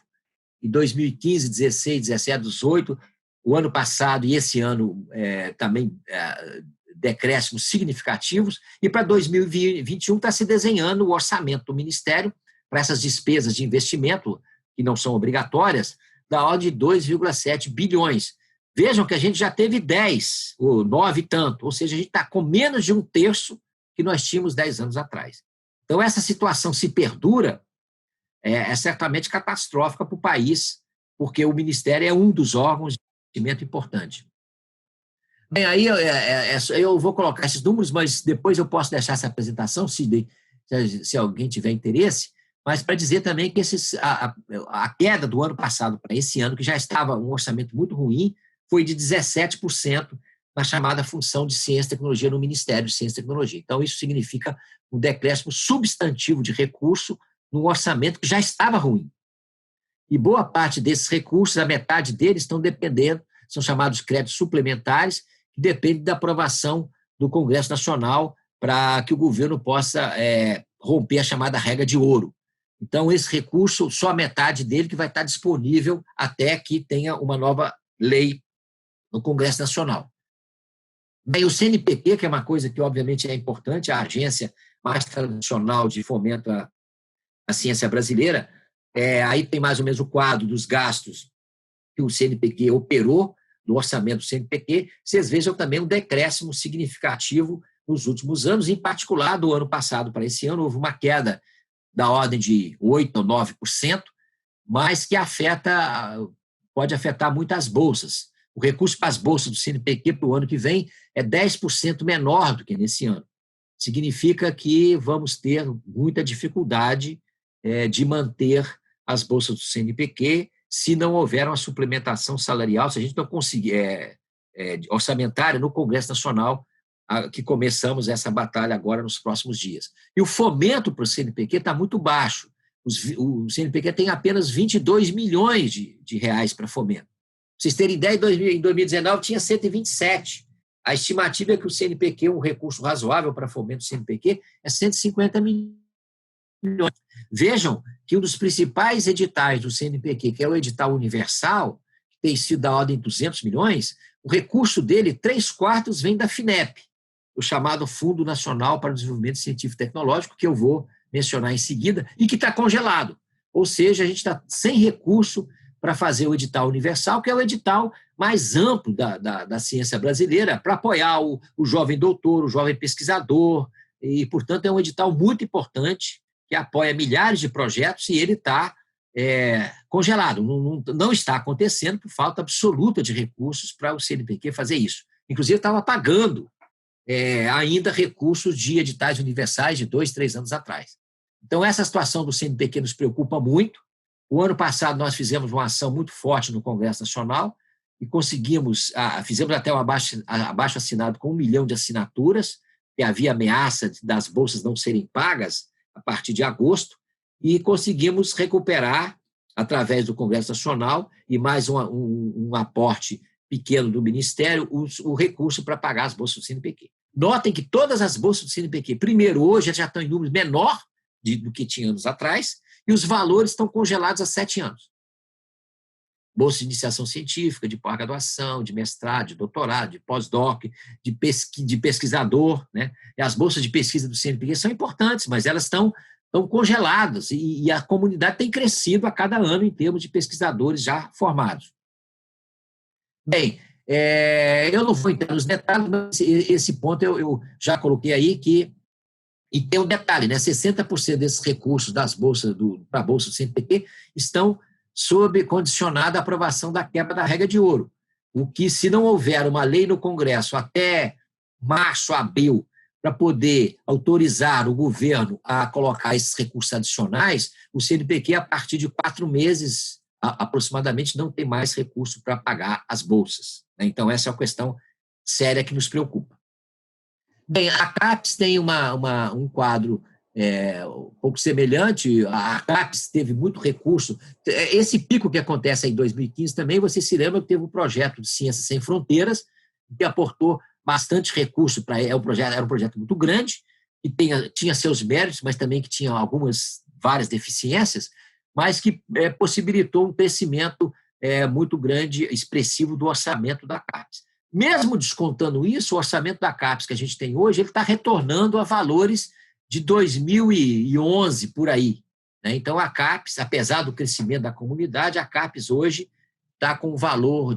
S4: Em 2015, 16, 17, 18, o ano passado e esse ano também decréscimos significativos, e para 2021 está se desenhando o orçamento do Ministério para essas despesas de investimento, que não são obrigatórias, da ordem de 2,7 bilhões. Vejam que a gente já teve 10, ou 9 e tanto, ou seja, a gente está com menos de um terço que nós tínhamos 10 anos atrás. Então, essa situação se perdura, é certamente catastrófica para o país, porque o Ministério é um dos órgãos de investimento importante. Bem, aí eu vou colocar esses números, mas depois eu posso deixar essa apresentação, se alguém tiver interesse, mas para dizer também que a queda do ano passado para esse ano, que já estava um orçamento muito ruim, foi de 17% na chamada função de ciência e tecnologia no Ministério de Ciência e Tecnologia. Então, isso significa um decréscimo substantivo de recurso num orçamento que já estava ruim. E boa parte desses recursos, a metade deles, estão dependendo, são chamados créditos suplementares, que dependem da aprovação do Congresso Nacional para que o governo possa romper a chamada regra de ouro. Então, esse recurso, só a metade dele que vai estar disponível até que tenha uma nova lei no Congresso Nacional. Bem, o CNPq, que é uma coisa que, obviamente, é importante, a agência mais tradicional de fomento à ciência brasileira, aí tem mais ou menos o quadro dos gastos que o CNPq operou, no orçamento do CNPq. Vocês vejam também um decréscimo significativo nos últimos anos, em particular do ano passado para esse ano, houve uma queda da ordem de 8% ou 9%, mas que pode afetar muito as bolsas. O recurso para as bolsas do CNPq para o ano que vem é 10% menor do que nesse ano. Significa que vamos ter muita dificuldade de manter as bolsas do CNPq se não houver uma suplementação salarial, se a gente não conseguir orçamentária no Congresso Nacional, que começamos essa batalha agora nos próximos dias. E o fomento para o CNPq está muito baixo. O CNPq tem apenas 22 milhões de reais para fomento. vocês terem ideia, em 2019 tinha 127. A estimativa é que o CNPq, um recurso razoável para fomento do CNPq, é 150 milhões. Vejam que um dos principais editais do CNPq, que é o edital universal, que tem sido da ordem de 200 milhões, o recurso dele, 3/4 vem da FINEP, o chamado Fundo Nacional para o Desenvolvimento Científico e Tecnológico, que eu vou mencionar em seguida, e que está congelado. Ou seja, a gente está sem recurso para fazer o edital universal, que é o edital mais amplo da ciência brasileira, para apoiar o jovem doutor, o jovem pesquisador, e, portanto, é um edital muito importante, que apoia milhares de projetos, e ele está congelado, não está acontecendo por falta absoluta de recursos para o CNPq fazer isso. Inclusive, estava pagando ainda recursos de editais universais de 2, 3 anos atrás. Então, essa situação do CNPq nos preocupa muito. O ano passado, nós fizemos uma ação muito forte no Congresso Nacional e fizemos até um abaixo-assinado com 1 milhão de assinaturas, que havia ameaça das bolsas não serem pagas a partir de agosto, e conseguimos recuperar, através do Congresso Nacional e mais um aporte pequeno do Ministério, o recurso para pagar as bolsas do CNPq. Notem que todas as bolsas do CNPq, primeiro, hoje já estão em números menor do que tinha anos atrás, e os valores estão congelados há 7 anos. Bolsa de iniciação científica, de pós-graduação, de mestrado, de doutorado, de pós-doc, de pesquisador, né? E as bolsas de pesquisa do CNPq são importantes, mas elas estão congeladas, e a comunidade tem crescido a cada ano em termos de pesquisadores já formados. Bem, eu não vou entrar nos detalhes, mas esse ponto eu já coloquei aí, e tem um detalhe, né? 60% desses recursos das bolsas para a bolsa do CNPq estão sob condicionada a aprovação da quebra da regra de ouro. O que, se não houver uma lei no Congresso até março, abril, para poder autorizar o governo a colocar esses recursos adicionais, o CNPq, a partir de 4 meses, aproximadamente, não tem mais recurso para pagar as bolsas. Então, essa é uma questão séria que nos preocupa. Bem, a CAPES tem um quadro um pouco semelhante. A CAPES teve muito recurso. Esse pico que acontece em 2015 também, você se lembra que teve um projeto de Ciências Sem Fronteiras, que aportou bastante recurso para era um projeto muito grande, que tinha seus méritos, mas também que tinha várias deficiências, mas que possibilitou um crescimento muito grande, expressivo do orçamento da CAPES. Mesmo descontando isso, o orçamento da CAPES que a gente tem hoje, ele está retornando a valores de 2011, por aí, né? Então, a CAPES, apesar do crescimento da comunidade, a CAPES hoje está com um valor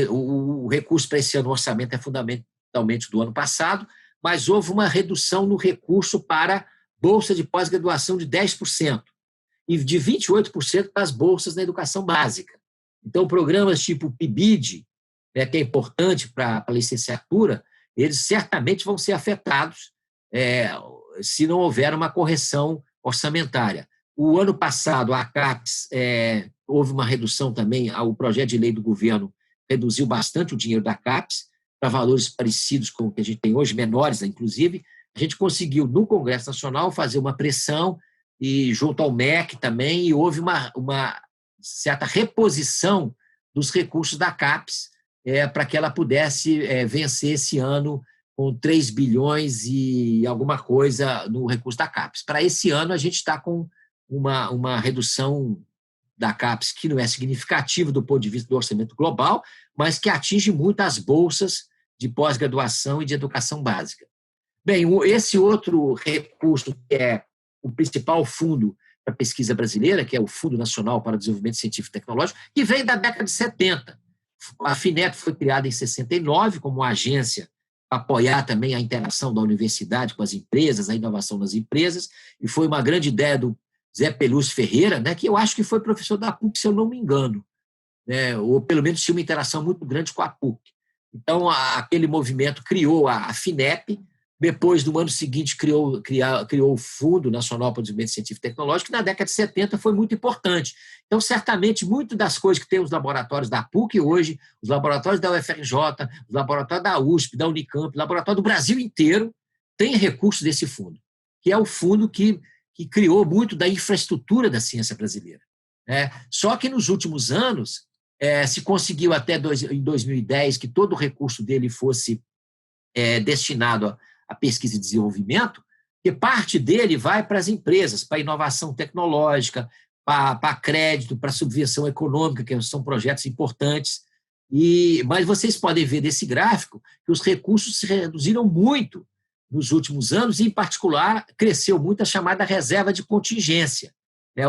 S4: o recurso para esse ano, o orçamento é fundamentalmente do ano passado, mas houve uma redução no recurso para bolsa de pós-graduação de 10% e de 28% para as bolsas na educação básica. Então, programas tipo PIBID, que é importante para a licenciatura, eles certamente vão ser afetados se não houver uma correção orçamentária. O ano passado, a CAPES houve uma redução também, o projeto de lei do governo reduziu bastante o dinheiro da CAPES para valores parecidos com o que a gente tem hoje, menores, inclusive. A gente conseguiu, no Congresso Nacional, fazer uma pressão, e junto ao MEC também, e houve uma certa reposição dos recursos da CAPES para que ela pudesse vencer esse ano com 3 bilhões e alguma coisa no recurso da CAPES. Para esse ano, a gente está com uma redução da CAPES que não é significativa do ponto de vista do orçamento global, mas que atinge muito as bolsas de pós-graduação e de educação básica. Bem, esse outro recurso, que é o principal fundo para a pesquisa brasileira, que é o Fundo Nacional para o Desenvolvimento Científico e Tecnológico, que vem da década de 70. A FINEP foi criada em 69 como uma agência para apoiar também a interação da universidade com as empresas, a inovação nas empresas, e foi uma grande ideia do Zé Pelúcio Ferreira, né, que eu acho que foi professor da PUC, se eu não me engano, né, ou pelo menos tinha uma interação muito grande com a PUC. Então, aquele movimento criou a FINEP. Depois, no ano seguinte, criou o Fundo Nacional para o Desenvolvimento Científico e Tecnológico, que na década de 70 foi muito importante. Então, certamente, muitas das coisas que tem os laboratórios da PUC hoje, os laboratórios da UFRJ, os laboratórios da USP, da Unicamp, laboratório do Brasil inteiro, tem recursos desse fundo, que é o fundo que criou muito da infraestrutura da ciência brasileira. Só que, nos últimos anos, se conseguiu até em 2010 que todo o recurso dele fosse destinado à pesquisa e desenvolvimento, que parte dele vai para as empresas, para a inovação tecnológica, para crédito, para subvenção econômica, que são projetos importantes. Mas vocês podem ver desse gráfico que os recursos se reduziram muito nos últimos anos, e, em particular, cresceu muito a chamada reserva de contingência.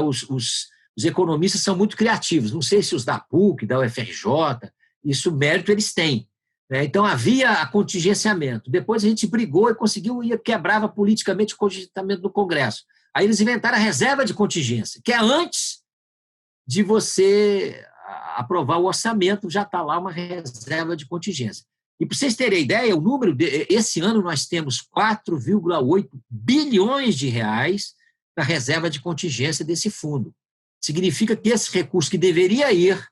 S4: Os economistas são muito criativos, não sei se os da PUC, da UFRJ, isso mérito eles têm. Então, havia contingenciamento. Depois a gente brigou e conseguiu, quebrava politicamente o contingenciamento do Congresso. Aí eles inventaram a reserva de contingência, que é antes de você aprovar o orçamento, já está lá uma reserva de contingência. E, para vocês terem ideia, o número esse ano nós temos 4,8 bilhões de reais na reserva de contingência desse fundo. Significa que esse recurso que deveria ir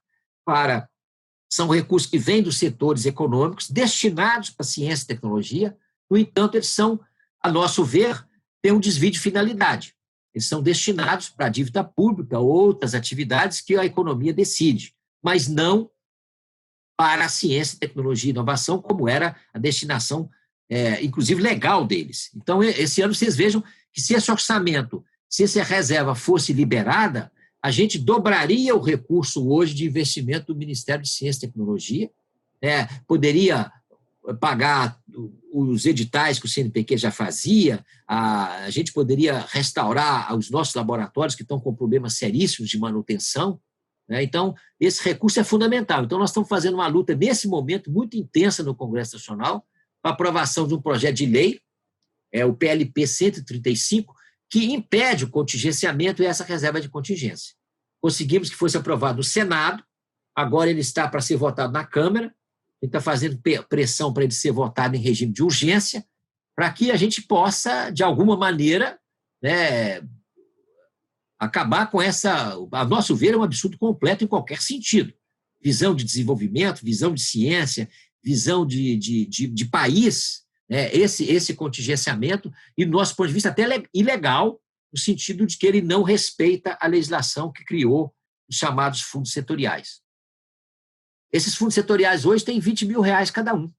S4: para... São recursos que vêm dos setores econômicos, destinados para ciência e tecnologia. No entanto, eles são, a nosso ver, têm um desvio de finalidade. Eles são destinados para a dívida pública ou outras atividades que a economia decide, mas não para a ciência, tecnologia e inovação, como era a destinação, inclusive, legal deles. Então, esse ano, vocês vejam que se esse orçamento, se essa reserva fosse liberada, a gente dobraria o recurso hoje de investimento do Ministério de Ciência e Tecnologia, poderia pagar os editais que o CNPq já fazia, a gente poderia restaurar os nossos laboratórios que estão com problemas seríssimos de manutenção. Então, esse recurso é fundamental. Então, nós estamos fazendo uma luta, nesse momento, muito intensa no Congresso Nacional, para a aprovação de um projeto de lei, o PLP 135, que impede o contingenciamento e essa reserva de contingência. Conseguimos que fosse aprovado no Senado, agora ele está para ser votado na Câmara, a gente está fazendo pressão para ele ser votado em regime de urgência, para que a gente possa, de alguma maneira, acabar com essa... A nosso ver, é um absurdo completo em qualquer sentido. Visão de desenvolvimento, visão de ciência, visão de país, esse contingenciamento, e, do nosso ponto de vista, até ilegal, no sentido de que ele não respeita a legislação que criou os chamados fundos setoriais. Esses fundos setoriais hoje têm R$20 mil cada um,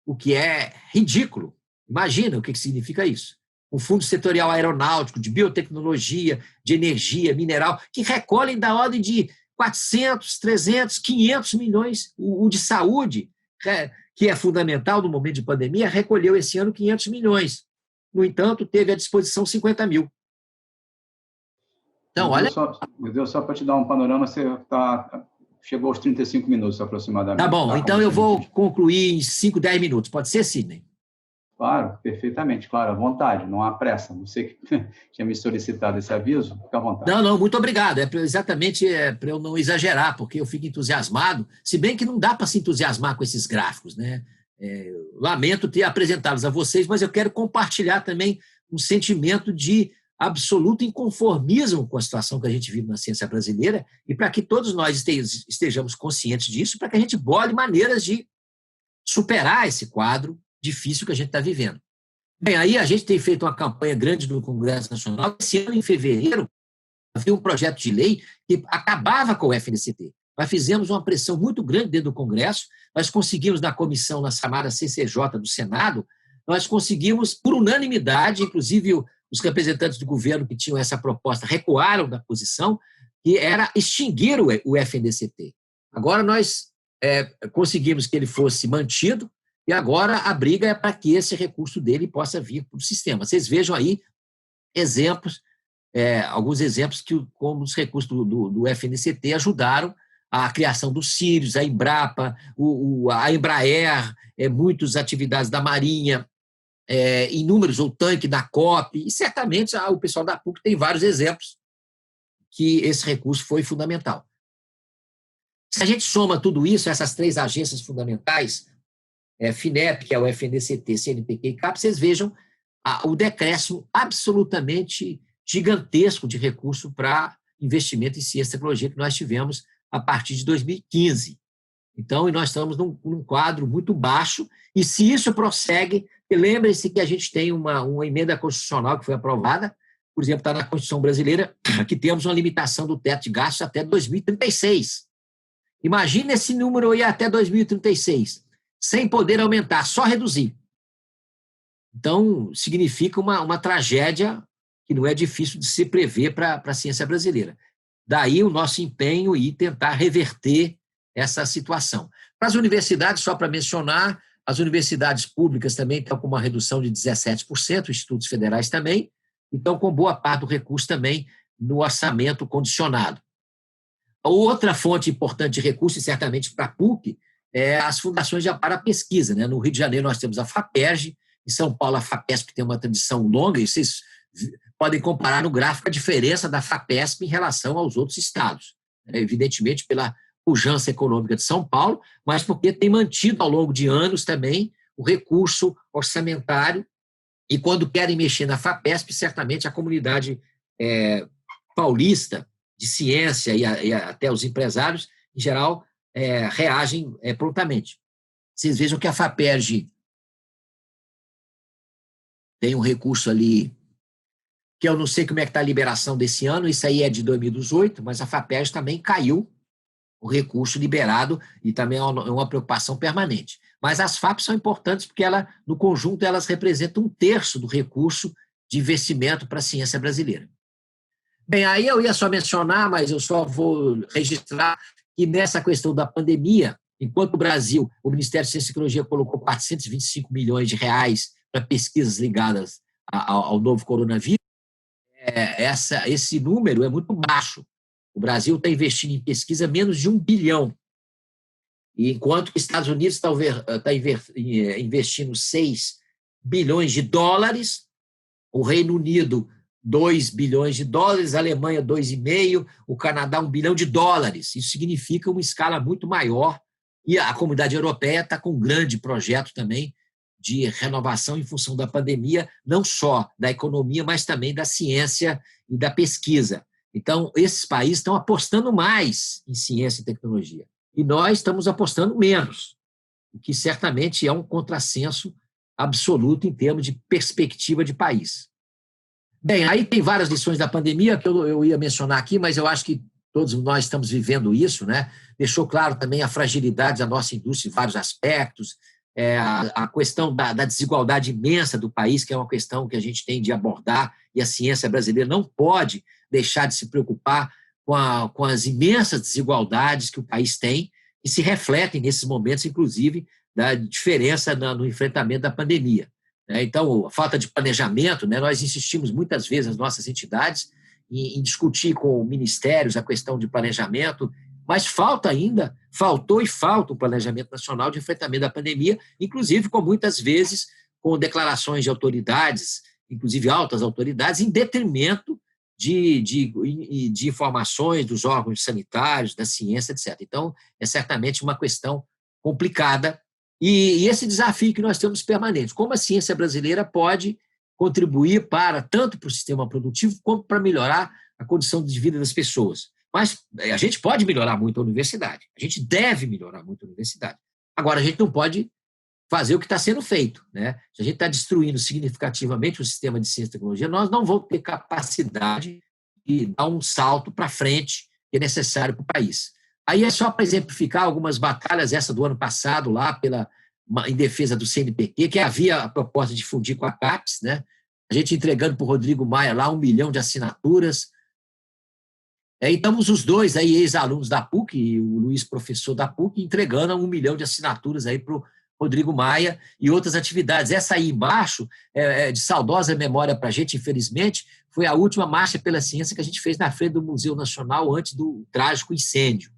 S4: o que é ridículo. Imagina o que significa isso. Um fundo setorial aeronáutico, de biotecnologia, de energia, mineral, que recolhem da ordem de 400, 300, 500 milhões. O de saúde, que é fundamental no momento de pandemia, recolheu esse ano 500 milhões. No entanto, teve à disposição 50 mil. Então, olha...
S3: Só para te dar um panorama, você chegou aos 35 minutos aproximadamente.
S4: Tá bom, então eu vou concluir em 5, 10 minutos. Pode ser, Sidney?
S3: Claro, perfeitamente, claro, à vontade, não há pressa. Você que tinha me solicitado esse aviso, fica à vontade.
S4: Não, muito obrigado. Exatamente para eu não exagerar, porque eu fico entusiasmado, se bem que não dá para se entusiasmar com esses gráficos, né? Lamento ter apresentá-los a vocês, mas eu quero compartilhar também um sentimento de absoluto inconformismo com a situação que a gente vive na ciência brasileira, e para que todos nós estejamos conscientes disso, para que a gente bole maneiras de superar esse quadro difícil que a gente está vivendo. Bem, aí a gente tem feito uma campanha grande no Congresso Nacional. Esse ano, em fevereiro, havia um projeto de lei que acabava com o FNCT. Nós fizemos uma pressão muito grande dentro do Congresso, nós conseguimos na comissão, na chamada CCJ do Senado, nós conseguimos, por unanimidade, inclusive os representantes do governo que tinham essa proposta recuaram da posição, que era extinguir o FNDCT. Agora nós conseguimos que ele fosse mantido, e agora a briga é para que esse recurso dele possa vir para o sistema. Vocês vejam aí exemplos, alguns exemplos que como os recursos do FNCT ajudaram a criação dos Sírios, a Embrapa, a Embraer, muitas atividades da Marinha, inúmeros, o tanque da COP, e certamente o pessoal da PUC tem vários exemplos que esse recurso foi fundamental. Se a gente soma tudo isso, essas três agências fundamentais, FINEP, que é o FNDCT, CNPq e CAPES, vocês vejam o decréscimo absolutamente gigantesco de recurso para investimento em ciência e tecnologia que nós tivemos a partir de 2015. Então, nós estamos num quadro muito baixo, e se isso prossegue, lembrem-se que a gente tem uma emenda constitucional que foi aprovada, por exemplo, está na Constituição brasileira, que temos uma limitação do teto de gastos até 2036. Imagina esse número aí até 2036, sem poder aumentar, só reduzir. Então, significa uma tragédia que não é difícil de se prever para a ciência brasileira. Daí o nosso empenho em tentar reverter essa situação. Para as universidades, só para mencionar, as universidades públicas também estão com uma redução de 17%, institutos federais também, então com boa parte do recurso também no orçamento condicionado. Outra fonte importante de recurso, e certamente para a PUC, é as fundações de amparo à pesquisa, né? No Rio de Janeiro nós temos a FAPERJ, em São Paulo a FAPESP tem uma tradição longa, e vocês podem comparar no gráfico a diferença da FAPESP em relação aos outros estados. Evidentemente pela pujança econômica de São Paulo, mas porque tem mantido ao longo de anos também o recurso orçamentário, e quando querem mexer na FAPESP, certamente a comunidade paulista de ciência e até os empresários, em geral, reagem prontamente. Vocês vejam que a FAPERJ tem um recurso ali, que eu não sei como é que está a liberação desse ano, isso aí é de 2018, mas a FAPERJ também caiu o recurso liberado e também é uma preocupação permanente. Mas as FAPs são importantes porque, no conjunto, elas representam 1/3 do recurso de investimento para a ciência brasileira. Bem, aí eu ia só mencionar, mas eu só vou registrar que nessa questão da pandemia, enquanto o Brasil, o Ministério de Ciência e Tecnologia colocou 425 milhões de reais para pesquisas ligadas ao novo coronavírus, esse número é muito baixo. O Brasil está investindo em pesquisa menos de 1 bilhão. E enquanto os Estados Unidos está investindo 6 bilhões de dólares, o Reino Unido 2 bilhões de dólares, a Alemanha 2,5, o Canadá 1 bilhão de dólares. Isso significa uma escala muito maior. E a comunidade europeia está com um grande projeto também de renovação em função da pandemia, não só da economia, mas também da ciência e da pesquisa. Então, esses países estão apostando mais em ciência e tecnologia. E nós estamos apostando menos, o que certamente é um contrassenso absoluto em termos de perspectiva de país. Bem, aí tem várias lições da pandemia que eu ia mencionar aqui, mas eu acho que todos nós estamos vivendo isso, né? Deixou claro também a fragilidade da nossa indústria em vários aspectos, a questão da desigualdade imensa do país, que é uma questão que a gente tem de abordar, e a ciência brasileira não pode deixar de se preocupar com as imensas desigualdades que o país tem e se refletem nesses momentos, inclusive, da diferença no enfrentamento da pandemia. Então, a falta de planejamento, né, nós insistimos muitas vezes, as nossas entidades, em discutir com ministérios a questão de planejamento, mas faltou e falta o planejamento nacional de enfrentamento da pandemia, inclusive muitas vezes com declarações de autoridades, inclusive altas autoridades, em detrimento de informações dos órgãos sanitários, da ciência, etc. Então, é certamente uma questão complicada e esse desafio que nós temos permanente. Como a ciência brasileira pode contribuir tanto para o sistema produtivo como para melhorar a condição de vida das pessoas. Mas a gente pode melhorar muito a universidade, a gente deve melhorar muito a universidade. Agora, a gente não pode fazer o que está sendo feito, né? Se a gente está destruindo significativamente o sistema de ciência e tecnologia, nós não vamos ter capacidade de dar um salto para frente que é necessário para o país. Aí é só para exemplificar algumas batalhas, essa do ano passado, lá em defesa do CNPq, que havia a proposta de fundir com a CAPES, né? A gente entregando para o Rodrigo Maia lá 1 milhão de assinaturas. E estamos os dois aí, ex-alunos da PUC, e o Luiz, professor da PUC, entregando 1 milhão de assinaturas aí para o Rodrigo Maia e outras atividades. Essa aí embaixo, de saudosa memória para a gente, infelizmente, foi a última marcha pela ciência que a gente fez na frente do Museu Nacional antes do trágico incêndio.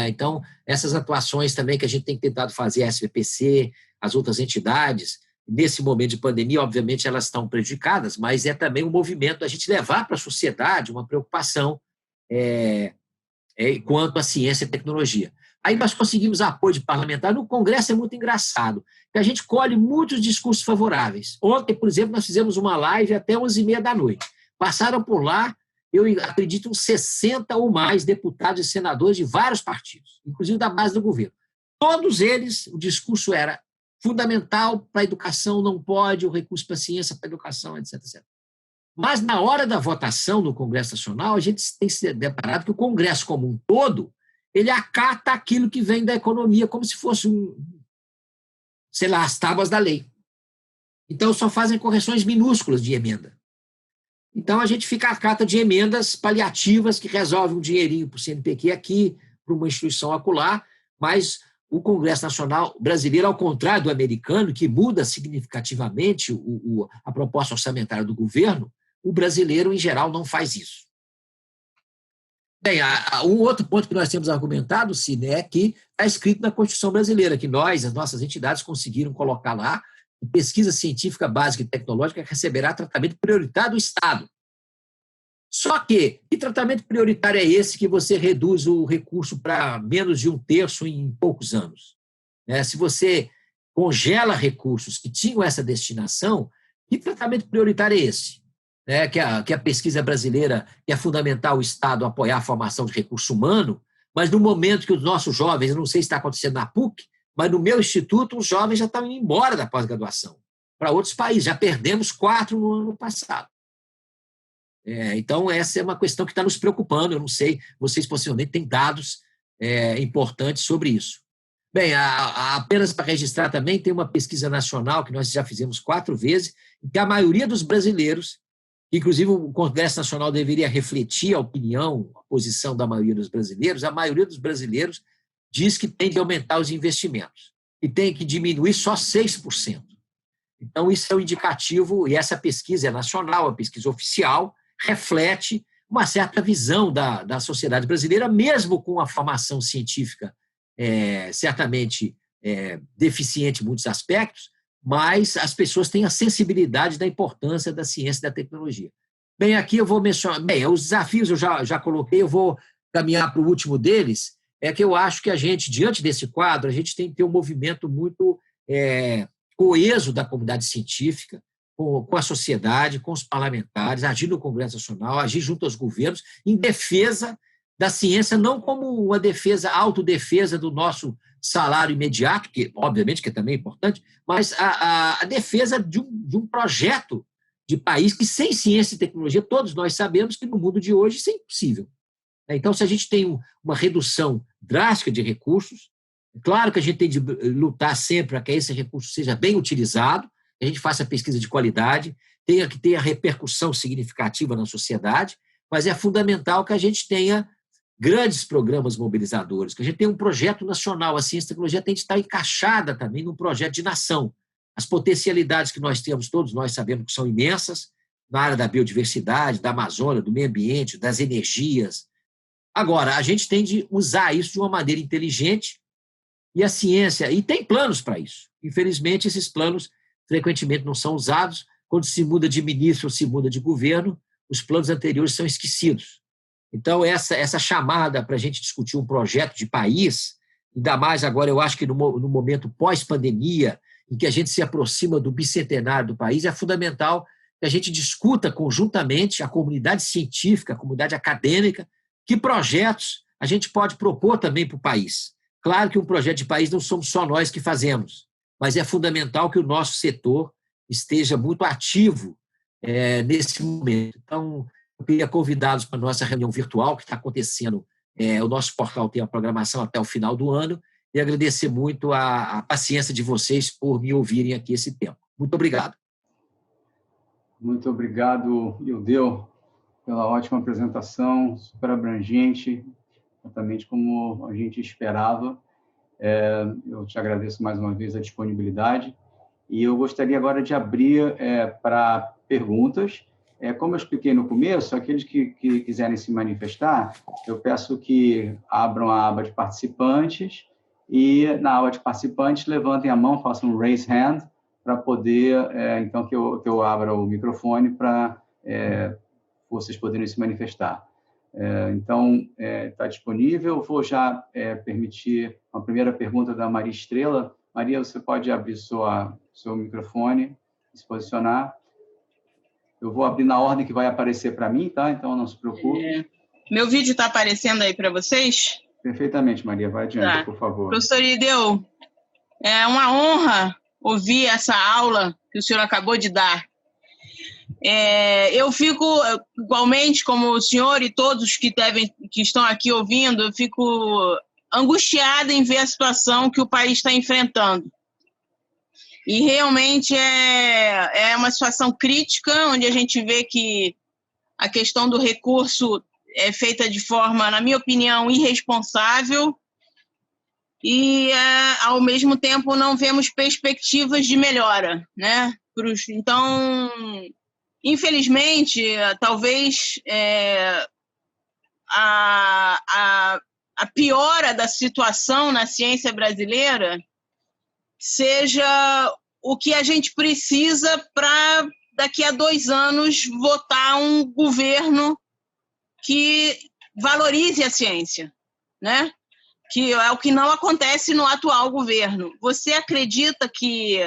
S4: Então, essas atuações também que a gente tem tentado fazer, a SBPC, as outras entidades, nesse momento de pandemia, obviamente, elas estão prejudicadas, mas é também um movimento da gente levar para a sociedade uma preocupação quanto à ciência e tecnologia. Aí nós conseguimos apoio de parlamentar. No Congresso é muito engraçado, que a gente colhe muitos discursos favoráveis. Ontem, por exemplo, nós fizemos uma live até 11h30 da noite. Passaram por lá, eu acredito, uns 60 ou mais deputados e senadores de vários partidos, inclusive da base do governo. Todos eles, o discurso era fundamental para a educação, não pode, o recurso para a ciência, para a educação, etc, etc. Mas, na hora da votação no Congresso Nacional, a gente tem se deparado que o Congresso como um todo ele acata aquilo que vem da economia como se fosse, sei lá, as tábuas da lei. Então, só fazem correções minúsculas de emenda. Então, a gente fica à cata de emendas paliativas que resolvem um dinheirinho para o CNPq aqui, para uma instituição acolá, mas o Congresso Nacional brasileiro, ao contrário do americano, que muda significativamente a proposta orçamentária do governo, o brasileiro, em geral, não faz isso. Bem, um outro ponto que nós temos argumentado, Cine, é que está escrito na Constituição brasileira, que nós, as nossas entidades, conseguiram colocar lá que pesquisa científica básica e tecnológica receberá tratamento prioritário do Estado. Só que tratamento prioritário é esse que você reduz o recurso para menos de 1/3 em poucos anos? Se você congela recursos que tinham essa destinação, que tratamento prioritário é esse? Que a pesquisa brasileira, que é fundamental o Estado apoiar a formação de recurso humano, mas no momento que os nossos jovens, eu não sei se está acontecendo na PUC, mas no meu instituto os jovens já estão indo embora da pós-graduação para outros países, já perdemos 4 no ano passado. Então, essa é uma questão que está nos preocupando, eu não sei, vocês possivelmente têm dados importantes sobre isso. Bem, apenas para registrar também, tem uma pesquisa nacional que nós já fizemos 4 vezes, em que a maioria dos brasileiros, inclusive o Congresso Nacional deveria refletir a opinião, a posição da maioria dos brasileiros, a maioria dos brasileiros diz que tem que aumentar os investimentos e tem que diminuir só 6%. Então, isso é um indicativo, e essa pesquisa é nacional, a pesquisa oficial, reflete uma certa visão da sociedade brasileira, mesmo com a formação científica certamente deficiente em muitos aspectos, mas as pessoas têm a sensibilidade da importância da ciência e da tecnologia. Bem, aqui eu vou mencionar... Bem, os desafios eu já coloquei, eu vou caminhar para o último deles, é que eu acho que a gente, diante desse quadro, a gente tem que ter um movimento muito coeso da comunidade científica, com a sociedade, com os parlamentares, agir no Congresso Nacional, agir junto aos governos, em defesa da ciência, não como uma defesa, autodefesa do nosso salário imediato, que obviamente que é também importante, mas a defesa de um projeto de país que sem ciência e tecnologia, todos nós sabemos que no mundo de hoje isso é impossível. Então, se a gente tem uma redução drástica de recursos, é claro que a gente tem de lutar sempre para que esse recurso seja bem utilizado, que a gente faça pesquisa de qualidade, tenha que ter a repercussão significativa na sociedade, mas é fundamental que a gente tenha grandes programas mobilizadores, que a gente tenha um projeto nacional. A ciência e a tecnologia tem de estar encaixada também num projeto de nação. As potencialidades que nós temos, todos nós sabemos que são imensas, na área da biodiversidade, da Amazônia, do meio ambiente, das energias. Agora, a gente tem de usar isso de uma maneira inteligente, e a ciência, e tem planos para isso. Infelizmente, esses planos frequentemente não são usados. Quando se muda de ministro ou se muda de governo, os planos anteriores são esquecidos. Então, essa chamada para a gente discutir um projeto de país, ainda mais agora, eu acho que no momento pós-pandemia, em que a gente se aproxima do bicentenário do país, é fundamental que a gente discuta conjuntamente, a comunidade científica, a comunidade acadêmica, que projetos a gente pode propor também para o país. Claro que um projeto de país não somos só nós que fazemos, mas é fundamental que o nosso setor esteja muito ativo nesse momento. Então, eu queria convidá-los para a nossa reunião virtual, que está acontecendo. O nosso portal tem a programação até o final do ano, e agradecer muito a paciência de vocês por me ouvirem aqui esse tempo. Muito obrigado.
S3: Muito obrigado, Ildeu, pela ótima apresentação, super abrangente, exatamente como a gente esperava. Eu te agradeço mais uma vez a disponibilidade, e eu gostaria agora de abrir para perguntas. Como eu expliquei no começo, aqueles que quiserem se manifestar, eu peço que abram a aba de participantes e, na aba de participantes, levantem a mão, façam um raise hand, para poder, então, que eu abra o microfone para vocês poderem se manifestar. Então, está disponível. Eu vou já permitir uma primeira pergunta da Maria Estrela. Maria, você pode abrir seu microfone e se posicionar. Eu vou abrir na ordem que vai aparecer para mim, tá? Então, não se preocupe.
S5: Meu vídeo está aparecendo aí para vocês?
S3: Perfeitamente, Maria. Vai adiante, por favor.
S5: Professor Ildeu, é uma honra ouvir essa aula que o senhor acabou de dar. Eu fico, igualmente, como o senhor e todos que estão aqui ouvindo, eu fico angustiada em ver a situação que o país está enfrentando. E realmente é uma situação crítica, onde a gente vê que a questão do recurso é feita de forma, na minha opinião, irresponsável e, ao mesmo tempo, não vemos perspectivas de melhora, né? Então, infelizmente, talvez a piora da situação na ciência brasileira seja o que a gente precisa para, daqui a 2 anos, votar um governo que valorize a ciência, né? Que é o que não acontece no atual governo. Você acredita que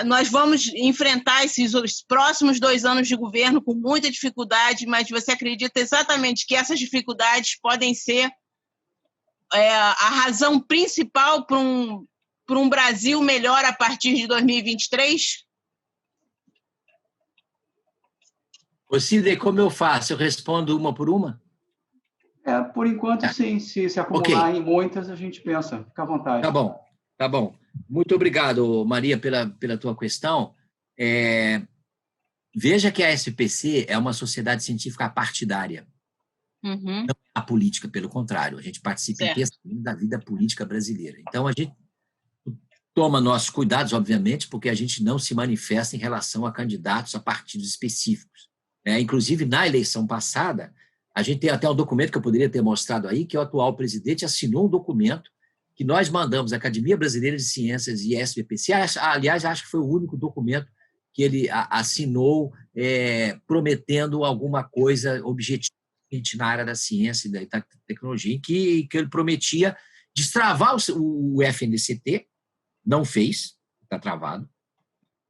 S5: nós vamos enfrentar os próximos 2 anos de governo com muita dificuldade, mas você acredita exatamente que essas dificuldades podem ser a razão principal para um Brasil melhor a partir de 2023?
S4: Ô, Sidney, como eu faço? Eu respondo uma por uma?
S3: Por enquanto, sim. Se acumular em muitas, a gente pensa. Fica à vontade.
S4: Tá bom. Muito obrigado, Maria, pela tua questão. Veja que a SPC é uma sociedade científica partidária.
S5: Uhum.
S4: Não é a política, pelo contrário. A gente participa intensamente da vida política brasileira. Então, a gente toma nossos cuidados, obviamente, porque a gente não se manifesta em relação a candidatos a partidos específicos. Inclusive, na eleição passada, a gente tem até um documento que eu poderia ter mostrado aí, que o atual presidente assinou um documento que nós mandamos à Academia Brasileira de Ciências e SBPC. Aliás, acho que foi o único documento que ele assinou prometendo alguma coisa objetiva na área da ciência e da tecnologia, em que ele prometia destravar o FNDCT, não fez, está travado.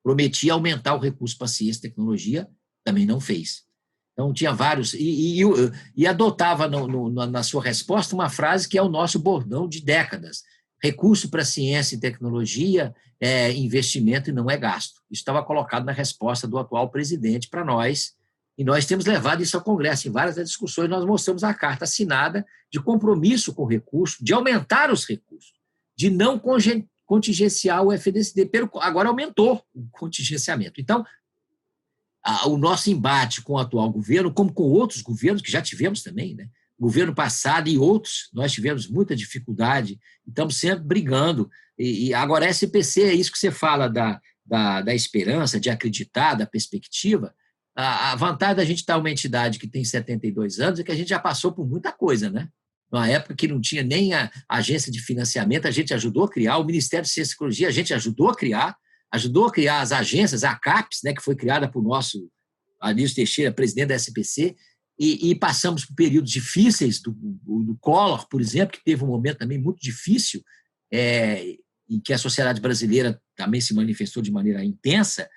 S4: Prometia aumentar o recurso para ciência e tecnologia, também não fez. Então, tinha vários... E adotava na sua resposta uma frase que é o nosso bordão de décadas. Recurso para ciência e tecnologia é investimento e não é gasto. Isso estava colocado na resposta do atual presidente para nós, e nós temos levado isso ao Congresso. Em várias discussões, nós mostramos a carta assinada de compromisso com o recurso, de aumentar os recursos, de não contingenciar o FNDCT. Agora aumentou o contingenciamento. Então, o nosso embate com o atual governo, como com outros governos que já tivemos também, né? O governo passado e outros, nós tivemos muita dificuldade, estamos sempre brigando. E agora, a SPC, é isso que você fala da esperança, de acreditar, da perspectiva. A vantagem da gente estar uma entidade que tem 72 anos é que a gente já passou por muita coisa, né? Numa época que não tinha nem a agência de financiamento, a gente ajudou a criar, o Ministério de Ciência e Tecnologia, a gente ajudou a criar as agências, a CAPES, né, que foi criada por nosso Anísio Teixeira, presidente da SPC, e passamos por períodos difíceis do Collor, por exemplo, que teve um momento também muito difícil, em que a sociedade brasileira também se manifestou de maneira intensa.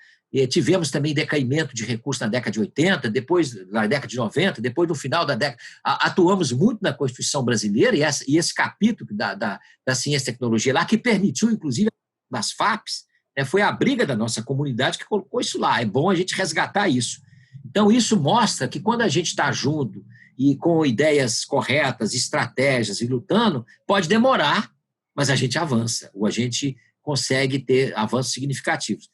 S4: Tivemos também decaimento de recursos na década de 80, depois na década de 90, depois no final da década. Atuamos muito na Constituição brasileira, e esse capítulo da ciência e tecnologia lá, que permitiu, inclusive, das FAPs, foi a briga da nossa comunidade que colocou isso lá. É bom a gente resgatar isso. Então, isso mostra que quando a gente está junto e com ideias corretas, estratégias e lutando, pode demorar, mas a gente avança, ou a gente consegue ter avanços significativos.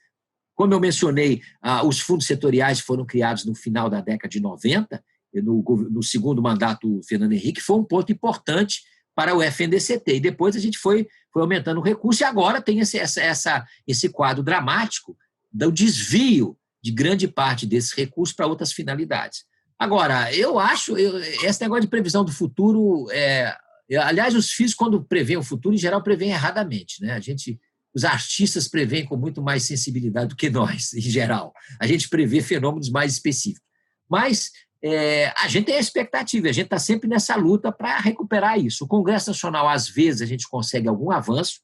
S4: Como eu mencionei, os fundos setoriais foram criados no final da década de 90, no segundo mandato do Fernando Henrique, foi um ponto importante para o FNDCT. E depois a gente foi aumentando o recurso, e agora tem esse quadro dramático do desvio de grande parte desses recursos para outras finalidades. Agora, eu acho, esse negócio de previsão do futuro, aliás, os físicos, quando prevêem o futuro, em geral, prevêem erradamente, né? Os artistas prevêem com muito mais sensibilidade do que nós, em geral. A gente prevê fenômenos mais específicos. Mas a gente tem a expectativa, a gente está sempre nessa luta para recuperar isso. O Congresso Nacional, às vezes, a gente consegue algum avanço,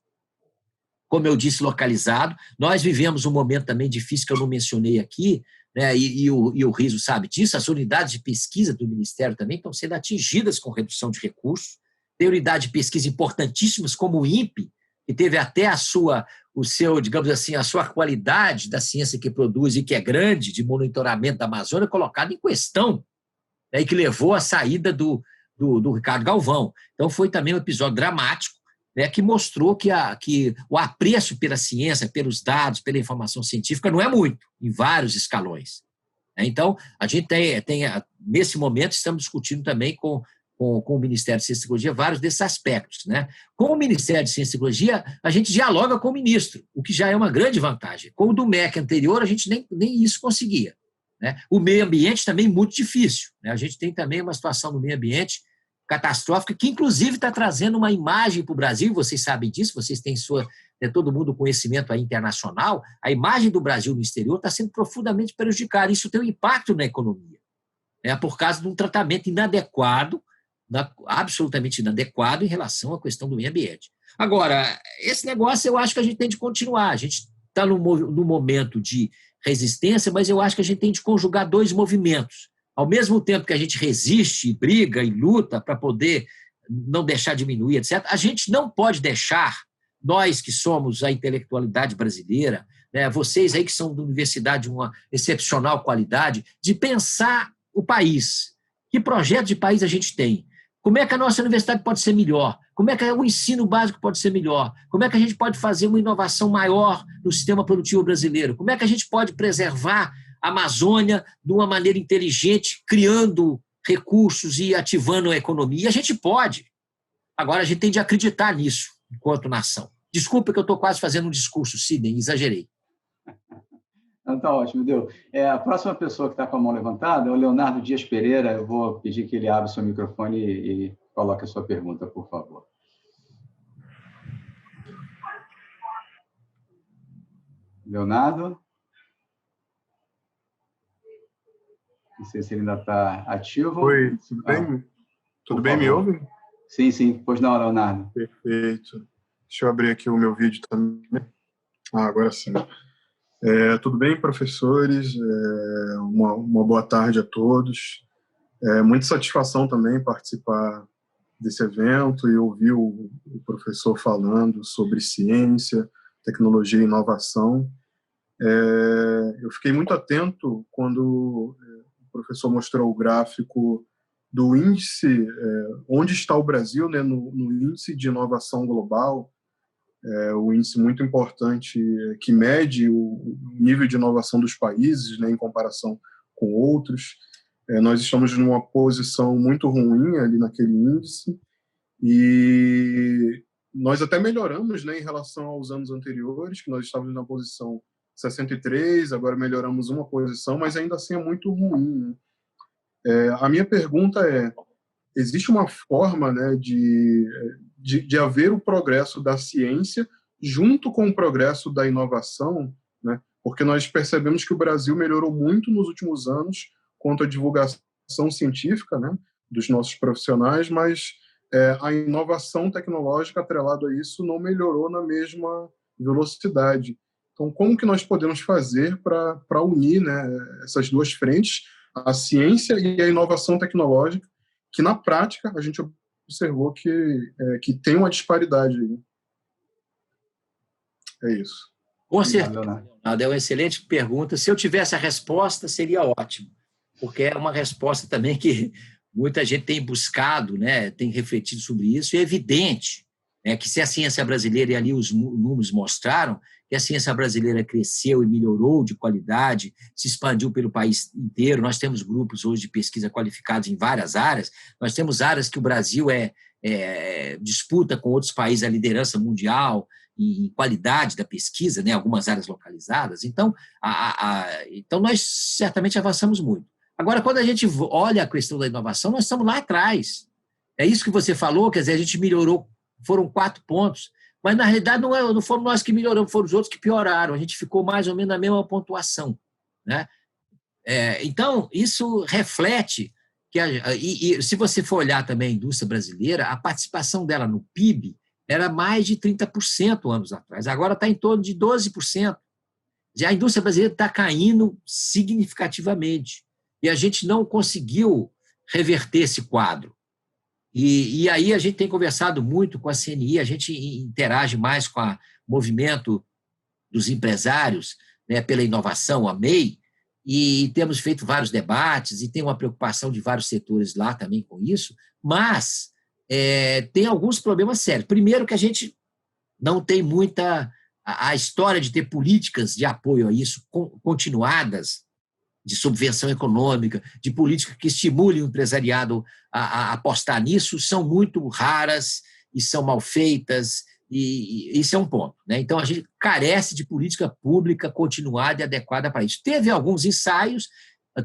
S4: como eu disse, localizado. Nós vivemos um momento também difícil que eu não mencionei aqui, né, e o Riso sabe disso. As unidades de pesquisa do Ministério também estão sendo atingidas com redução de recursos. Tem unidades de pesquisa importantíssimas, como o INPE, que teve até digamos assim, a sua qualidade da ciência que produz e que é grande, de monitoramento da Amazônia, colocada em questão, né, e que levou à saída do Ricardo Galvão. Então, foi também um episódio dramático, né, que mostrou que o apreço pela ciência, pelos dados, pela informação científica não é muito, em vários escalões. Então, a gente nesse momento, estamos discutindo também com o Ministério de Ciência e Tecnologia vários desses aspectos, né? Com o Ministério de Ciência e Tecnologia, a gente dialoga com o ministro, o que já é uma grande vantagem. Com o do MEC anterior, a gente nem isso conseguia, né? O meio ambiente também muito difícil, né? A gente tem também uma situação no meio ambiente catastrófica, que inclusive está trazendo uma imagem para o Brasil, vocês sabem disso, vocês têm todo mundo conhecimento aí internacional, a imagem do Brasil no exterior está sendo profundamente prejudicada. Isso tem um impacto na economia, né? Por causa de um tratamento inadequado, absolutamente inadequado em relação à questão do meio ambiente. Agora, esse negócio eu acho que a gente tem de continuar. A gente está no momento de resistência, mas eu acho que a gente tem de conjugar dois movimentos. Ao mesmo tempo que a gente resiste, briga e luta para poder não deixar diminuir, etc., a gente não pode deixar, nós que somos a intelectualidade brasileira, né, vocês aí que são da universidade de uma excepcional qualidade, de pensar o país. Que projeto de país a gente tem? Como é que a nossa universidade pode ser melhor? Como é que o ensino básico pode ser melhor? Como é que a gente pode fazer uma inovação maior no sistema produtivo brasileiro? Como é que a gente pode preservar a Amazônia de uma maneira inteligente, criando recursos e ativando a economia? E a gente pode. Agora, a gente tem de acreditar nisso, enquanto nação. Desculpa que eu estou quase fazendo um discurso, Sidney, exagerei.
S3: Não, tá ótimo, deu. A próxima pessoa que está com a mão levantada é o Leonardo Dias Pereira. Eu vou pedir que ele abra o seu microfone e coloque a sua pergunta, por favor. Leonardo? Não sei se ele ainda está ativo.
S6: Oi, tudo bem? Tudo bem, me ouve?
S3: Sim, sim. Pois não, Leonardo.
S6: Perfeito. Deixa eu abrir aqui o meu vídeo também. Agora sim. Tudo bem, professores? Uma boa tarde a todos. Muita satisfação também participar desse evento e ouvir o professor falando sobre ciência, tecnologia e inovação. Eu fiquei muito atento quando o professor mostrou o gráfico do índice, onde está o Brasil, né, no índice de inovação global, o índice muito importante que mede o nível de inovação dos países, né, em comparação com outros. Nós estamos numa posição muito ruim ali naquele índice e nós até melhoramos, né, em relação aos anos anteriores, que nós estávamos na posição 63, agora melhoramos uma posição, mas ainda assim é muito ruim, né? A minha pergunta existe uma forma, né, de haver o progresso da ciência junto com o progresso da inovação, né? Porque nós percebemos que o Brasil melhorou muito nos últimos anos quanto à divulgação científica, né, dos nossos profissionais, mas a inovação tecnológica atrelada a isso não melhorou na mesma velocidade. Então, como que nós podemos fazer para unir, né, essas duas frentes, a ciência e a inovação tecnológica, que na prática a gente observou que tem uma disparidade aí. É isso.
S4: Com certeza, Leonardo, é uma excelente pergunta. Se eu tivesse a resposta, seria ótimo, porque é uma resposta também que muita gente tem buscado, né, tem refletido sobre isso, e é evidente, né, que se a ciência brasileira, e ali os números mostraram, que a ciência brasileira cresceu e melhorou de qualidade, se expandiu pelo país inteiro. Nós temos grupos hoje de pesquisa qualificados em várias áreas. Nós temos áreas que o Brasil disputa com outros países a liderança mundial em qualidade da pesquisa, né? Algumas áreas localizadas. Então, então, nós certamente avançamos muito. Agora, quando a gente olha a questão da inovação, nós estamos lá atrás. É isso que você falou, quer dizer, a gente melhorou, foram 4 pontos. Mas, na realidade, não foram nós que melhoramos, foram os outros que pioraram. A gente ficou mais ou menos na mesma pontuação, né? Então, isso reflete que, e se você for olhar também a indústria brasileira, a participação dela no PIB era mais de 30% anos atrás. Agora está em torno de 12%. Já a indústria brasileira está caindo significativamente. E a gente não conseguiu reverter esse quadro. E aí a gente tem conversado muito com a CNI, a gente interage mais com o movimento dos empresários, né, pela inovação, a MEI, e temos feito vários debates, e tem uma preocupação de vários setores lá também com isso, mas tem alguns problemas sérios. Primeiro que a gente não tem muita... A história de ter políticas de apoio a isso continuadas, de subvenção econômica, de política que estimule o empresariado a apostar nisso, são muito raras e são mal feitas, e isso é um ponto, né? Então, a gente carece de política pública continuada e adequada para isso. Teve alguns ensaios,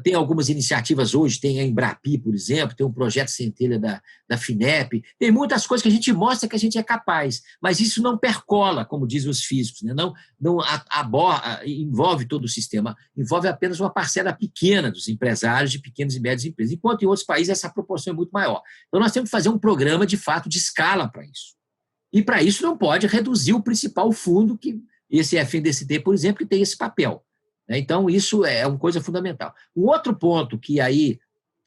S4: tem algumas iniciativas hoje, tem a Embrapi, por exemplo, tem um projeto centelha da FINEP, tem muitas coisas que a gente mostra que a gente é capaz, mas isso não percola, como dizem os físicos, né? Não envolve todo o sistema, envolve apenas uma parcela pequena dos empresários de pequenas e médias empresas, enquanto em outros países essa proporção é muito maior. Então, nós temos que fazer um programa, de fato, de escala para isso. E, para isso, não pode reduzir o principal fundo, que esse FNDCT, por exemplo, que tem esse papel. Então, isso é uma coisa fundamental. Um outro ponto que aí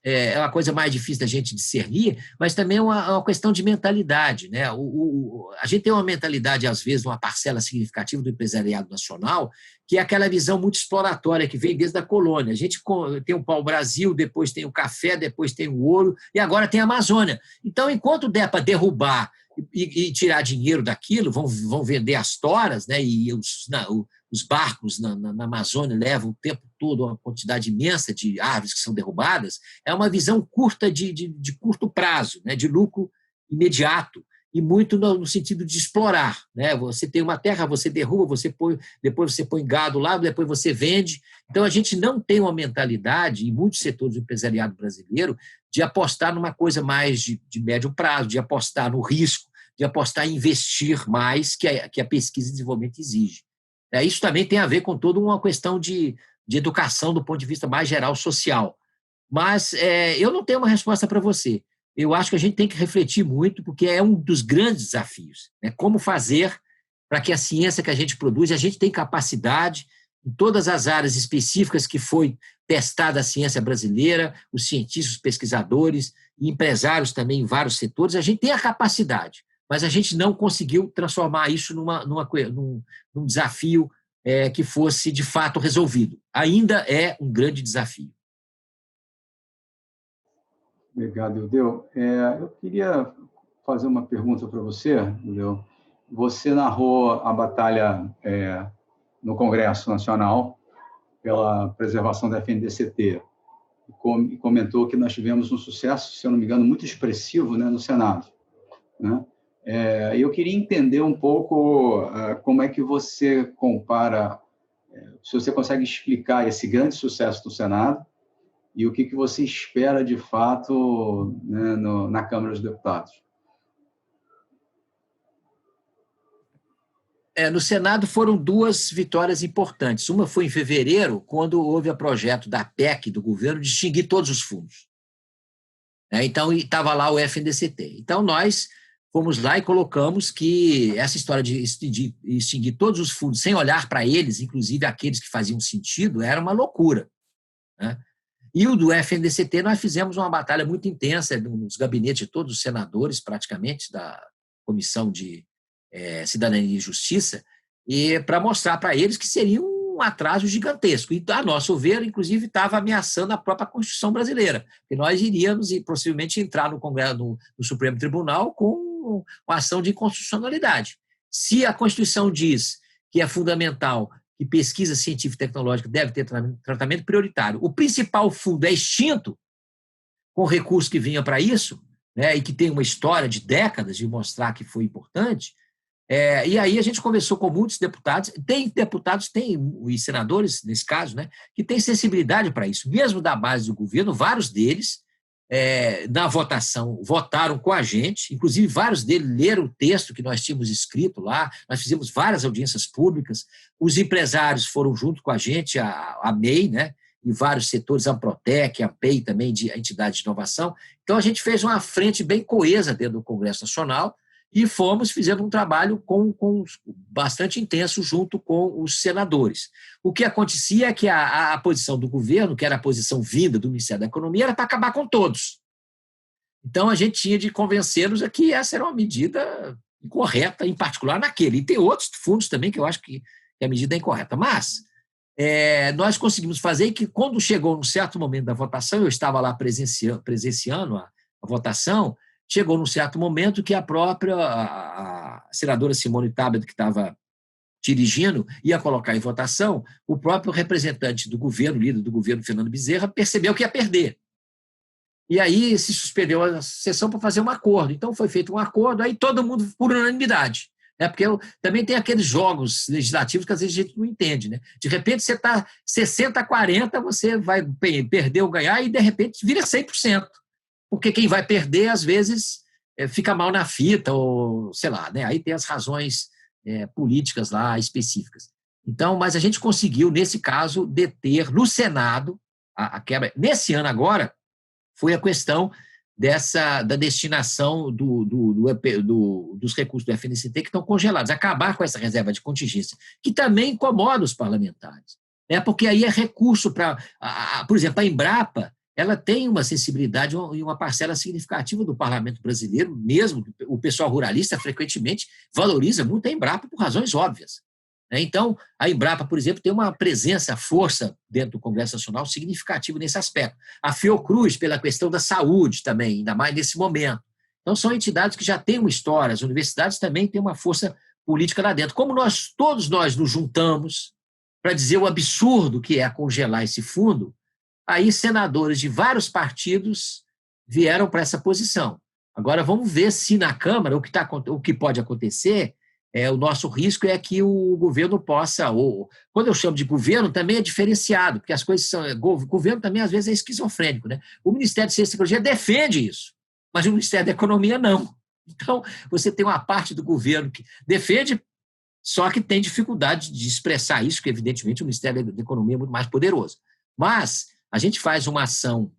S4: é uma coisa mais difícil da gente discernir, mas também é uma questão de mentalidade, né? A gente tem uma mentalidade, às vezes, uma parcela significativa do empresariado nacional, que é aquela visão muito exploratória que vem desde a colônia. A gente tem o pau-brasil, depois tem o café, depois tem o ouro, e agora tem a Amazônia. Então, enquanto der para derrubar e tirar dinheiro daquilo, vão vender as toras, né? E os barcos na Amazônia levam o tempo todo uma quantidade imensa de árvores que são derrubadas, é uma visão curta de curto prazo, né? De lucro imediato, e muito no sentido de explorar, né? Você tem uma terra, você derruba, depois você põe gado lá, depois você vende. Então, a gente não tem uma mentalidade, em muitos setores do empresariado brasileiro, de apostar numa coisa mais de médio prazo, de apostar no risco, de apostar em investir mais que a pesquisa e desenvolvimento exige. Isso também tem a ver com toda uma questão de educação do ponto de vista mais geral social. Mas eu não tenho uma resposta para você. Eu acho que a gente tem que refletir muito, porque é um dos grandes desafios, né? Como fazer para que a ciência que a gente produz, a gente tem capacidade, em todas as áreas específicas que foi testada a ciência brasileira, os cientistas, os pesquisadores e empresários também em vários setores, a gente tem a capacidade, mas a gente não conseguiu transformar isso num desafio que fosse, de fato, resolvido. Ainda é um grande desafio.
S3: Obrigado, Eudeu. Eu queria fazer uma pergunta para você, Eudeu. Você narrou a batalha no Congresso Nacional pela preservação da FNDCT e comentou que nós tivemos um sucesso, se eu não me engano, muito expressivo, né, no Senado, né? Eu queria entender um pouco como é que você compara, se você consegue explicar esse grande sucesso do Senado e o que você espera, de fato, né, na Câmara dos Deputados.
S4: No Senado foram duas vitórias importantes. Uma foi em fevereiro, quando houve o projeto da PEC do governo de extinguir todos os fundos. Então, estava lá o FNDCT. Então, nós fomos lá e colocamos que essa história de extinguir todos os fundos sem olhar para eles, inclusive aqueles que faziam sentido, era uma loucura, né? E o do FNDCT, nós fizemos uma batalha muito intensa nos gabinetes de todos os senadores, praticamente, da Comissão de Cidadania e Justiça, e para mostrar para eles que seria um atraso gigantesco. E, a nosso ver, inclusive, estava ameaçando a própria Constituição brasileira, que nós iríamos possivelmente entrar no Congresso, no Supremo Tribunal, com uma ação de inconstitucionalidade. Se a Constituição diz que é fundamental que pesquisa científica e tecnológica deve ter tratamento prioritário, o principal fundo é extinto, com recursos que vinham para isso, né, e que tem uma história de décadas de mostrar que foi importante. E aí a gente conversou com muitos deputados, e senadores, nesse caso, né, que têm sensibilidade para isso, mesmo da base do governo, vários deles, na votação, votaram com a gente, inclusive vários deles leram o texto que nós tínhamos escrito lá, nós fizemos várias audiências públicas, os empresários foram junto com a gente, a MEI, né, e vários setores, a Amprotec, a PEI também, de entidade de inovação. Então a gente fez uma frente bem coesa dentro do Congresso Nacional, e fizemos um trabalho bastante intenso junto com os senadores. O que acontecia é que a posição do governo, que era a posição vinda do Ministério da Economia, era para acabar com todos. Então, a gente tinha de convencê-los a que essa era uma medida incorreta, em particular naquele. E tem outros fundos também que eu acho que a medida é incorreta. Mas nós conseguimos fazer que, quando chegou num certo momento da votação, eu estava lá presenciando a votação, chegou num certo momento que a própria a senadora Simone Tebet, que estava dirigindo, ia colocar em votação, o próprio representante do governo, líder do governo, Fernando Bezerra, percebeu que ia perder. E aí se suspendeu a sessão para fazer um acordo. Então foi feito um acordo, aí todo mundo por unanimidade. Porque também tem aqueles jogos legislativos que às vezes a gente não entende. Né? De repente você está 60-40, você vai perder ou ganhar e de repente vira 100%. Porque quem vai perder, às vezes, fica mal na fita, ou sei lá, né? Aí tem as razões políticas lá específicas. Então, mas a gente conseguiu, nesse caso, deter no Senado a quebra. Nesse ano agora, foi a questão da destinação dos recursos do FNCT que estão congelados, acabar com essa reserva de contingência, que também incomoda os parlamentares. Porque aí é recurso para... Por exemplo, a Embrapa, ela tem uma sensibilidade e uma parcela significativa do parlamento brasileiro, mesmo o pessoal ruralista frequentemente valoriza muito a Embrapa por razões óbvias. Então, a Embrapa, por exemplo, tem uma presença, força dentro do Congresso Nacional significativa nesse aspecto. A Fiocruz, pela questão da saúde também, ainda mais nesse momento. Então, são entidades que já têm uma história, as universidades também têm uma força política lá dentro. Como todos nós nos juntamos para dizer o absurdo que é congelar esse fundo, aí senadores de vários partidos vieram para essa posição. Agora, vamos ver se na Câmara o que pode acontecer. O nosso risco é que o governo possa, ou quando eu chamo de governo, também é diferenciado, porque as coisas são. O governo também, às vezes, é esquizofrênico. Né? O Ministério de Ciência e Tecnologia defende isso, mas o Ministério da Economia não. Então, você tem uma parte do governo que defende, só que tem dificuldade de expressar isso, porque, evidentemente, o Ministério da Economia é muito mais poderoso. Mas a gente faz uma ação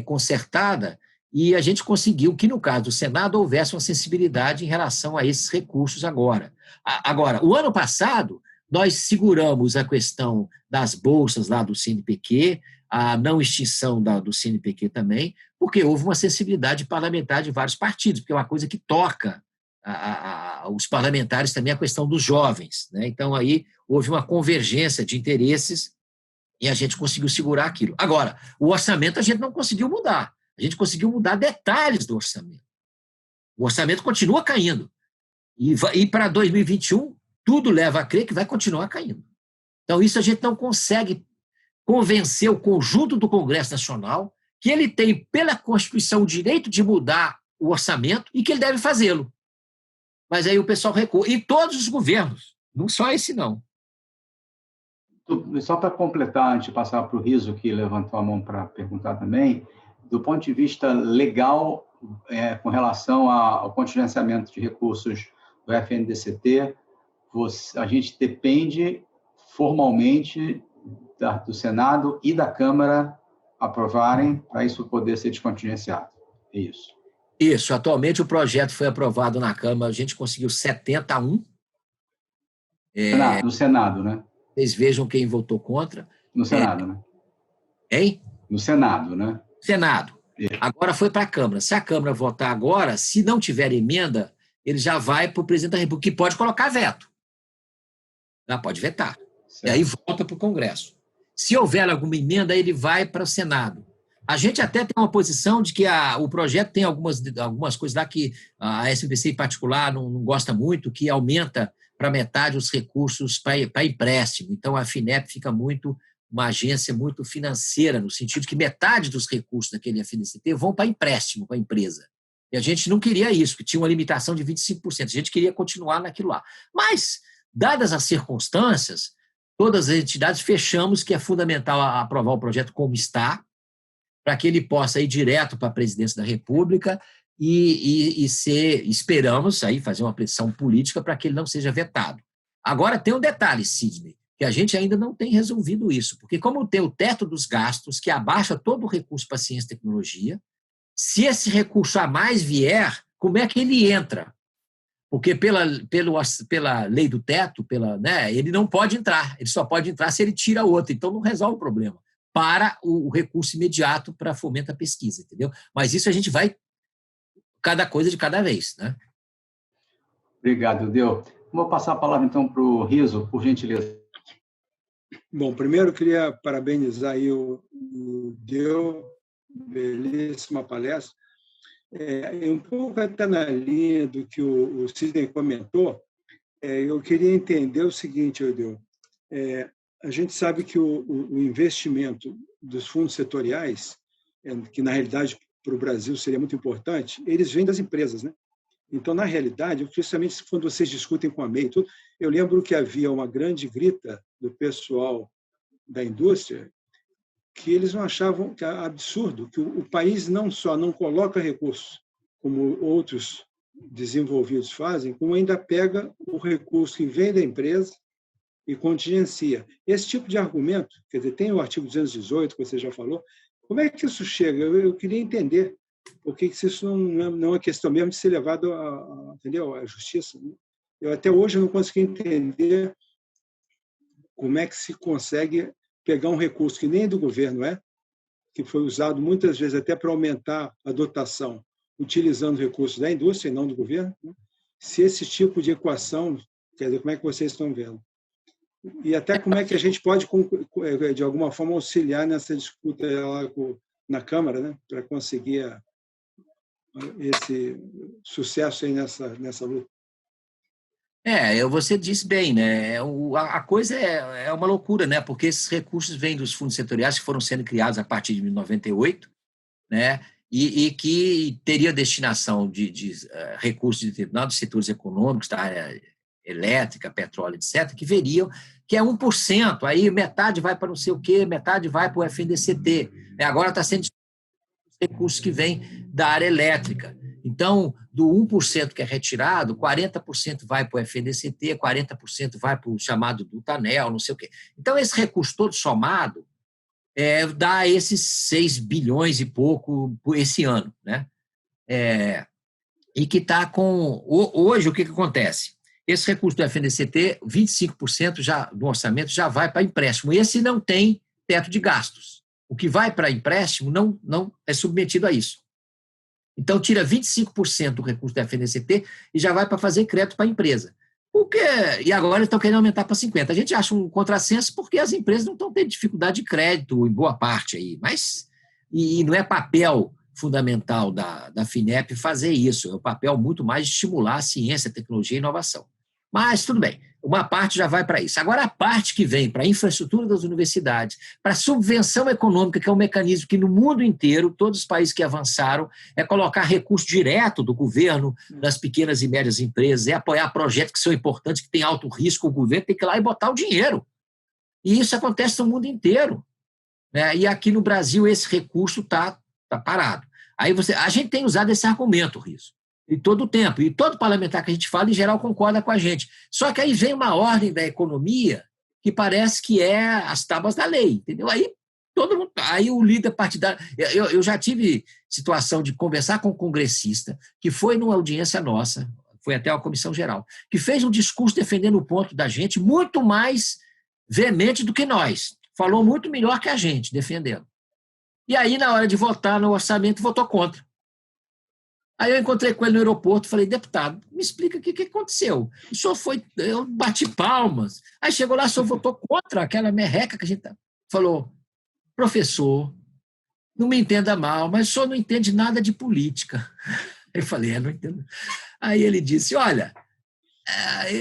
S4: concertada e a gente conseguiu que, no caso do Senado, houvesse uma sensibilidade em relação a esses recursos agora. Agora, o ano passado, nós seguramos a questão das bolsas lá do CNPq, a não extinção do CNPq também, porque houve uma sensibilidade parlamentar de vários partidos, porque é uma coisa que toca os parlamentares também, a questão dos jovens. Né? Então, aí houve uma convergência de interesses e a gente conseguiu segurar aquilo. Agora, o orçamento a gente não conseguiu mudar. A gente conseguiu mudar detalhes do orçamento. O orçamento continua caindo. E para 2021, tudo leva a crer que vai continuar caindo. Então, isso a gente não consegue convencer o conjunto do Congresso Nacional que ele tem, pela Constituição, o direito de mudar o orçamento e que ele deve fazê-lo. Mas aí o pessoal recua. E todos os governos, não só esse não.
S3: Só para completar, antes de passar para o Riso, que levantou a mão para perguntar também, do ponto de vista legal, com relação ao contingenciamento de recursos do FNDCT, a gente depende formalmente do Senado e da Câmara aprovarem para isso poder ser descontingenciado. É isso.
S4: Isso. Atualmente o projeto foi aprovado na Câmara, a gente conseguiu 70-1.
S3: No Senado, né?
S4: Vocês vejam quem votou contra.
S3: No Senado, né?
S4: Hein?
S3: No Senado, né?
S4: Senado. Agora foi para a Câmara. Se a Câmara votar agora, se não tiver emenda, ele já vai para o presidente da República, que pode colocar veto. Já pode vetar. Certo. E aí volta para o Congresso. Se houver alguma emenda, ele vai para o Senado. A gente até tem uma posição de que o projeto tem algumas coisas lá que a SBC em particular não gosta muito, que aumenta para metade os recursos para empréstimo. Então, a FINEP fica uma agência muito financeira, no sentido que metade dos recursos daquele FNCT vão para empréstimo, para a empresa. E a gente não queria isso, porque tinha uma limitação de 25%. A gente queria continuar naquilo lá. Mas, dadas as circunstâncias, todas as entidades fechamos que é fundamental aprovar o projeto como está, para que ele possa ir direto para a presidência da República e esperamos aí fazer uma pressão política para que ele não seja vetado. Agora, tem um detalhe, Sidney, que a gente ainda não tem resolvido isso, porque como tem o teto dos gastos, que abaixa todo o recurso para ciência e tecnologia, se esse recurso a mais vier, como é que ele entra? Porque pela lei do teto, ele não pode entrar, ele só pode entrar se ele tira outro, então não resolve o problema para o recurso imediato para fomento à pesquisa, entendeu? Mas isso a gente vai cada coisa de cada vez, né?
S3: Obrigado, Deu. Vou passar a palavra, então, para o Riso, por gentileza.
S7: Bom, primeiro eu queria parabenizar aí o Deu, belíssima palestra. Um pouco até na linha do que o Sidney comentou, eu queria entender o seguinte, Deu. A gente sabe que o investimento dos fundos setoriais, que na realidade para o Brasil seria muito importante, eles vêm das empresas, né? Então, na realidade, principalmente quando vocês discutem com a MEI, eu lembro que havia uma grande grita do pessoal da indústria que eles não achavam que é absurdo que o país não só não coloca recursos como outros desenvolvidos fazem, como ainda pega o recurso que vem da empresa e contingencia. Esse tipo de argumento, quer dizer, tem o artigo 218 que você já falou, como é que isso chega? Eu queria entender por que isso não é questão mesmo de ser levado entendeu? À justiça. Eu até hoje não consegui entender como é que se consegue pegar um recurso que nem do governo que foi usado muitas vezes até para aumentar a dotação, utilizando recursos da indústria e não do governo, né? Se esse tipo de equação, quer dizer, como é que vocês estão vendo? E até como é que a gente pode, de alguma forma, auxiliar nessa disputa lá na Câmara, né, para conseguir esse sucesso aí nessa luta.
S4: Você disse bem, né? A coisa é uma loucura, né? Porque esses recursos vêm dos fundos setoriais que foram sendo criados a partir de 1998, né? E que teria destinação de recursos de determinados setores econômicos, da área elétrica, petróleo, etc., que veriam que é 1%, aí metade vai para não sei o quê, metade vai para o FNDCT. Agora está sendo recursos que vêm da área elétrica. Então, do 1% que é retirado, 40% vai para o FNDCT, 40% vai para o chamado do TANEL, não sei o quê. Então, esse recurso todo somado dá esses 6 bilhões e pouco por esse ano, né? E que está com... Hoje, o que acontece? Esse recurso do FNDCT, 25% do orçamento já vai para empréstimo. Esse não tem teto de gastos. O que vai para empréstimo não é submetido a isso. Então, tira 25% do recurso do FNDCT e já vai para fazer crédito para a empresa. E agora estão querendo aumentar para 50%. A gente acha um contrassenso porque as empresas não estão tendo dificuldade de crédito em boa parte aí. E não é papel fundamental da FINEP fazer isso. É um papel muito mais de estimular a ciência, a tecnologia e a inovação. Mas, tudo bem, uma parte já vai para isso. Agora, a parte que vem para a infraestrutura das universidades, para a subvenção econômica, que é um mecanismo que no mundo inteiro, todos os países que avançaram, é colocar recurso direto do governo nas pequenas e médias empresas, é apoiar projetos que são importantes, que têm alto risco, o governo tem que ir lá e botar o dinheiro. E isso acontece no mundo inteiro, né? E aqui no Brasil esse recurso está parado. Aí a gente tem usado esse argumento, Riso, e todo o tempo. E todo parlamentar que a gente fala, em geral, concorda com a gente. Só que aí vem uma ordem da economia que parece que é as tábuas da lei, entendeu? Aí todo mundo, aí o líder partidário... Eu já tive situação de conversar com um congressista que foi numa audiência nossa, foi até a comissão geral, que fez um discurso defendendo o ponto da gente muito mais veemente do que nós. Falou muito melhor que a gente, defendendo. E aí, na hora de votar no orçamento, votou contra. Aí eu encontrei com ele no aeroporto e falei, deputado, me explica o que aconteceu. O senhor foi, eu bati palmas. Aí chegou lá, o senhor votou contra aquela merreca que a gente falou, professor, não me entenda mal, mas o senhor não entende nada de política. Eu falei, não entendo. Aí ele disse, olha,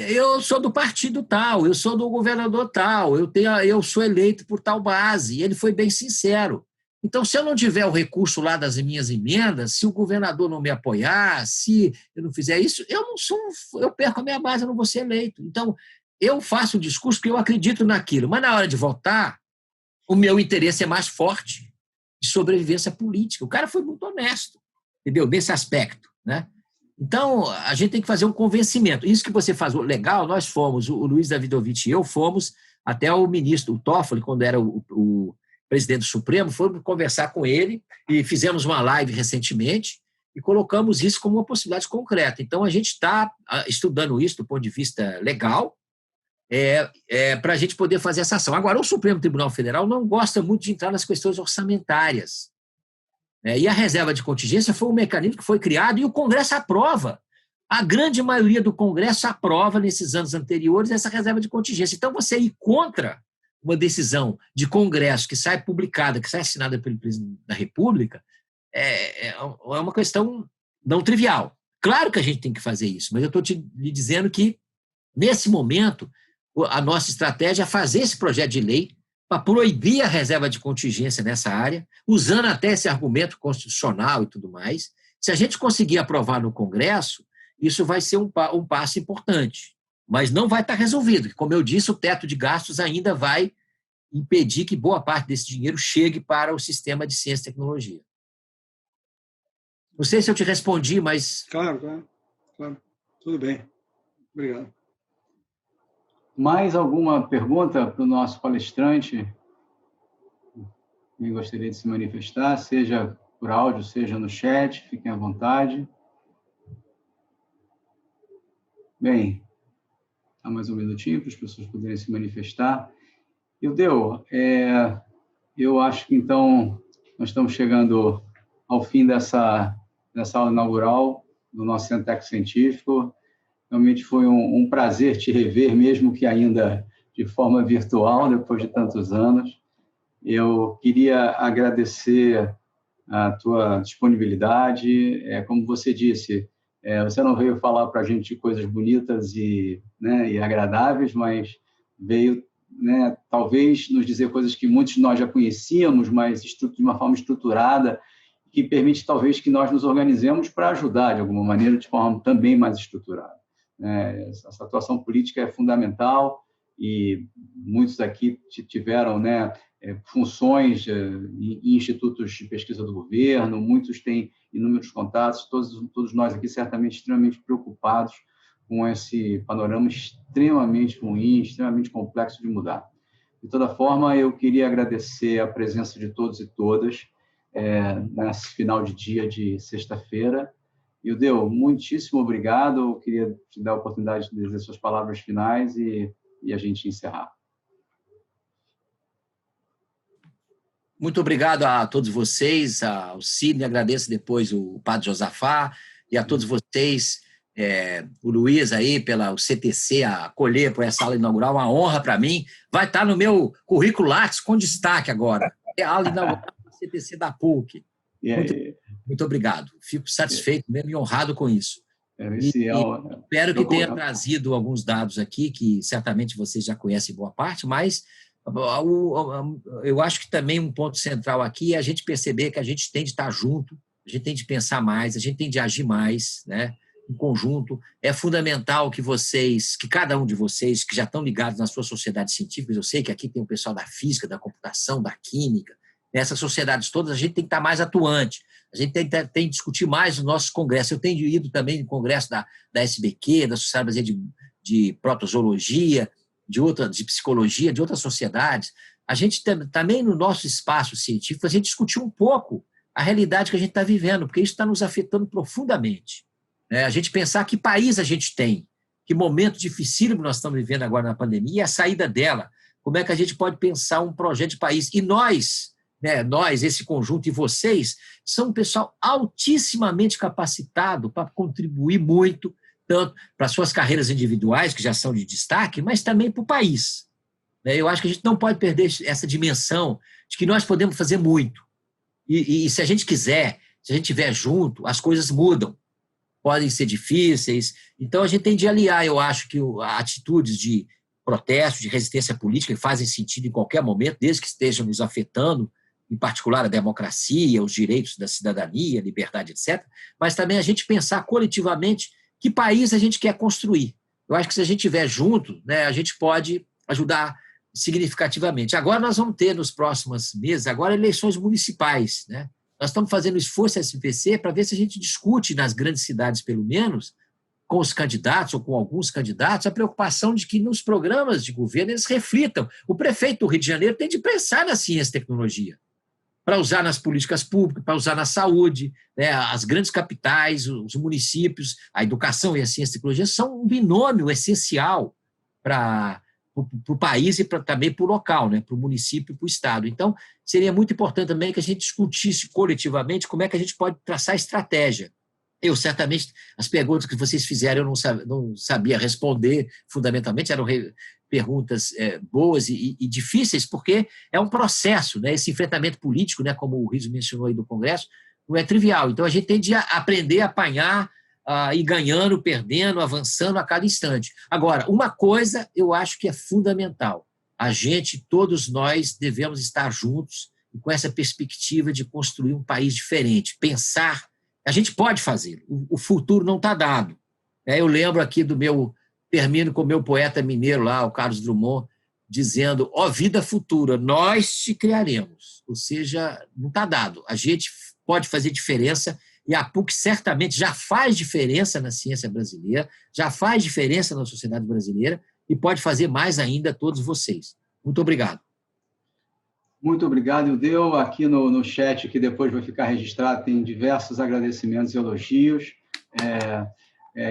S4: eu sou do partido tal, eu sou do governador tal, eu sou eleito por tal base. E ele foi bem sincero. Então, se eu não tiver o recurso lá das minhas emendas, se o governador não me apoiar, se eu não fizer isso, eu perco a minha base, eu não vou ser eleito. Então, eu faço o discurso porque eu acredito naquilo, mas na hora de votar, o meu interesse é mais forte de sobrevivência política. O cara foi muito honesto, entendeu? Nesse aspecto, né? Então, a gente tem que fazer um convencimento. Isso que você faz legal, nós fomos, o Luiz Davidovich e eu fomos até o ministro, o Toffoli, quando era o presidente do Supremo, fomos conversar com ele e fizemos uma live recentemente e colocamos isso como uma possibilidade concreta. Então, a gente está estudando isso do ponto de vista legal para a gente poder fazer essa ação. Agora, o Supremo Tribunal Federal não gosta muito de entrar nas questões orçamentárias. E a reserva de contingência foi um mecanismo que foi criado e o Congresso aprova. A grande maioria do Congresso aprova, nesses anos anteriores, essa reserva de contingência. Então, você ir contra uma decisão de Congresso que sai publicada, que sai assinada pelo presidente da República, é uma questão não trivial. Claro que a gente tem que fazer isso, mas eu estou lhe dizendo que, nesse momento, a nossa estratégia é fazer esse projeto de lei para proibir a reserva de contingência nessa área, usando até esse argumento constitucional e tudo mais. Se a gente conseguir aprovar no Congresso, isso vai ser um passo importante, mas não vai estar resolvido. Como eu disse, o teto de gastos ainda vai impedir que boa parte desse dinheiro chegue para o sistema de ciência e tecnologia. Não sei se eu te respondi, mas...
S7: Claro. Tudo bem. Obrigado.
S3: Mais alguma pergunta para o nosso palestrante? Quem gostaria de se manifestar, seja por áudio, seja no chat, fiquem à vontade. Bem, há mais um minutinho para as pessoas poderem se manifestar. Ildeu, eu acho que, então, nós estamos chegando ao fim dessa aula inaugural do nosso Centro Científico. Realmente foi um prazer te rever, mesmo que ainda de forma virtual, depois de tantos anos. Eu queria agradecer a tua disponibilidade. Como você disse, você não veio falar para a gente de coisas bonitas e agradáveis, mas veio, talvez, nos dizer coisas que muitos de nós já conhecíamos, mas de uma forma estruturada, que permite, talvez, que nós nos organizemos para ajudar, de alguma maneira, de forma também mais estruturada. Essa atuação política é fundamental e muitos aqui tiveram funções em institutos de pesquisa do governo, muitos têm inúmeros contatos, todos nós aqui certamente extremamente preocupados com esse panorama extremamente ruim, extremamente complexo de mudar. De toda forma, eu queria agradecer a presença de todos e todas nesse final de dia de sexta-feira. Ildeu, muitíssimo obrigado. Eu queria te dar a oportunidade de dizer suas palavras finais e a gente encerrar.
S4: Muito obrigado a todos vocês, ao Sidney, agradeço depois o Padre Josafá e a todos vocês, o Luiz aí, o CTC, a acolher por essa aula inaugural, uma honra para mim. Vai estar no meu currículo Lattes com destaque agora. É a aula inaugural do CTC da PUC. Muito obrigado. Fico satisfeito mesmo e honrado com isso. Espero que tenha trazido alguns dados aqui, que certamente vocês já conhecem boa parte, mas eu acho que também um ponto central aqui é a gente perceber que a gente tem de estar junto, a gente tem de pensar mais, a gente tem de agir mais, em conjunto. É fundamental que cada um de vocês, que já estão ligados nas suas sociedades científicas, eu sei que aqui tem o pessoal da física, da computação, da química, nessas sociedades todas, a gente tem que estar mais atuante, a gente tem de discutir mais os nossos congressos. Eu tenho ido também no congresso da SBQ, da Sociedade Brasileira de Protozoologia, de psicologia, de outras sociedades. A gente também, no nosso espaço científico, a gente discutiu um pouco a realidade que a gente está vivendo, porque isso está nos afetando profundamente. A gente pensar que país a gente tem, que momento dificílimo nós estamos vivendo agora na pandemia e a saída dela, como é que a gente pode pensar um projeto de país. E nós, esse conjunto, e vocês, são um pessoal altissimamente capacitado para contribuir muito, tanto para suas carreiras individuais, que já são de destaque, mas também para o país. Eu acho que a gente não pode perder essa dimensão de que nós podemos fazer muito. E se a gente quiser, se a gente estiver junto, as coisas mudam. Podem ser difíceis. Então, a gente tem de aliar, eu acho, que atitudes de protesto, de resistência política, que fazem sentido em qualquer momento, desde que estejam nos afetando, em particular a democracia, os direitos da cidadania, liberdade, etc., mas também a gente pensar coletivamente que país a gente quer construir. Eu acho que se a gente estiver junto, a gente pode ajudar significativamente. Agora nós vamos ter, nos próximos meses, eleições municipais. Nós estamos fazendo esforço SPC para ver se a gente discute nas grandes cidades, pelo menos, com os candidatos ou com alguns candidatos, a preocupação de que nos programas de governo eles reflitam. O prefeito do Rio de Janeiro tem de pensar na ciência e tecnologia, para usar nas políticas públicas, para usar na saúde. As grandes capitais, os municípios, a educação e a ciência e tecnologia são um binômio essencial para o país e também para o local, né? Para o município e para o Estado. Então, seria muito importante também que a gente discutisse coletivamente como é que a gente pode traçar estratégia. Eu, certamente, as perguntas que vocês fizeram, eu não sabia responder fundamentalmente, eram perguntas boas e difíceis, porque é um processo, né? Esse enfrentamento político, né? Como o Riso mencionou aí do Congresso, não é trivial. Então, a gente tem de aprender a apanhar, ir ganhando, perdendo, avançando a cada instante. Agora, uma coisa eu acho que é fundamental. A gente, todos nós, devemos estar juntos e com essa perspectiva de construir um país diferente, pensar. A gente pode fazer, o futuro não está dado. Eu lembro aqui termino com o meu poeta mineiro lá, o Carlos Drummond, dizendo, ó vida futura, nós te criaremos. Ou seja, não está dado. A gente pode fazer diferença e a PUC certamente já faz diferença na ciência brasileira, já faz diferença na sociedade brasileira e pode fazer mais ainda todos vocês. Muito obrigado.
S3: Muito obrigado, Ildeu. Aqui no chat, que depois vai ficar registrado, tem diversos agradecimentos e elogios.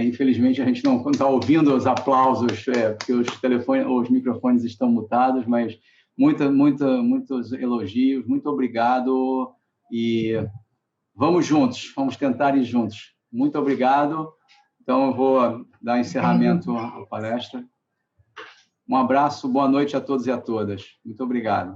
S3: Infelizmente, a gente não está ouvindo os aplausos, porque os microfones estão mutados, mas muitos elogios. Muito obrigado e vamos juntos, vamos tentar ir juntos. Muito obrigado. Então, eu vou dar encerramento à palestra. Um abraço, boa noite a todos e a todas. Muito obrigado.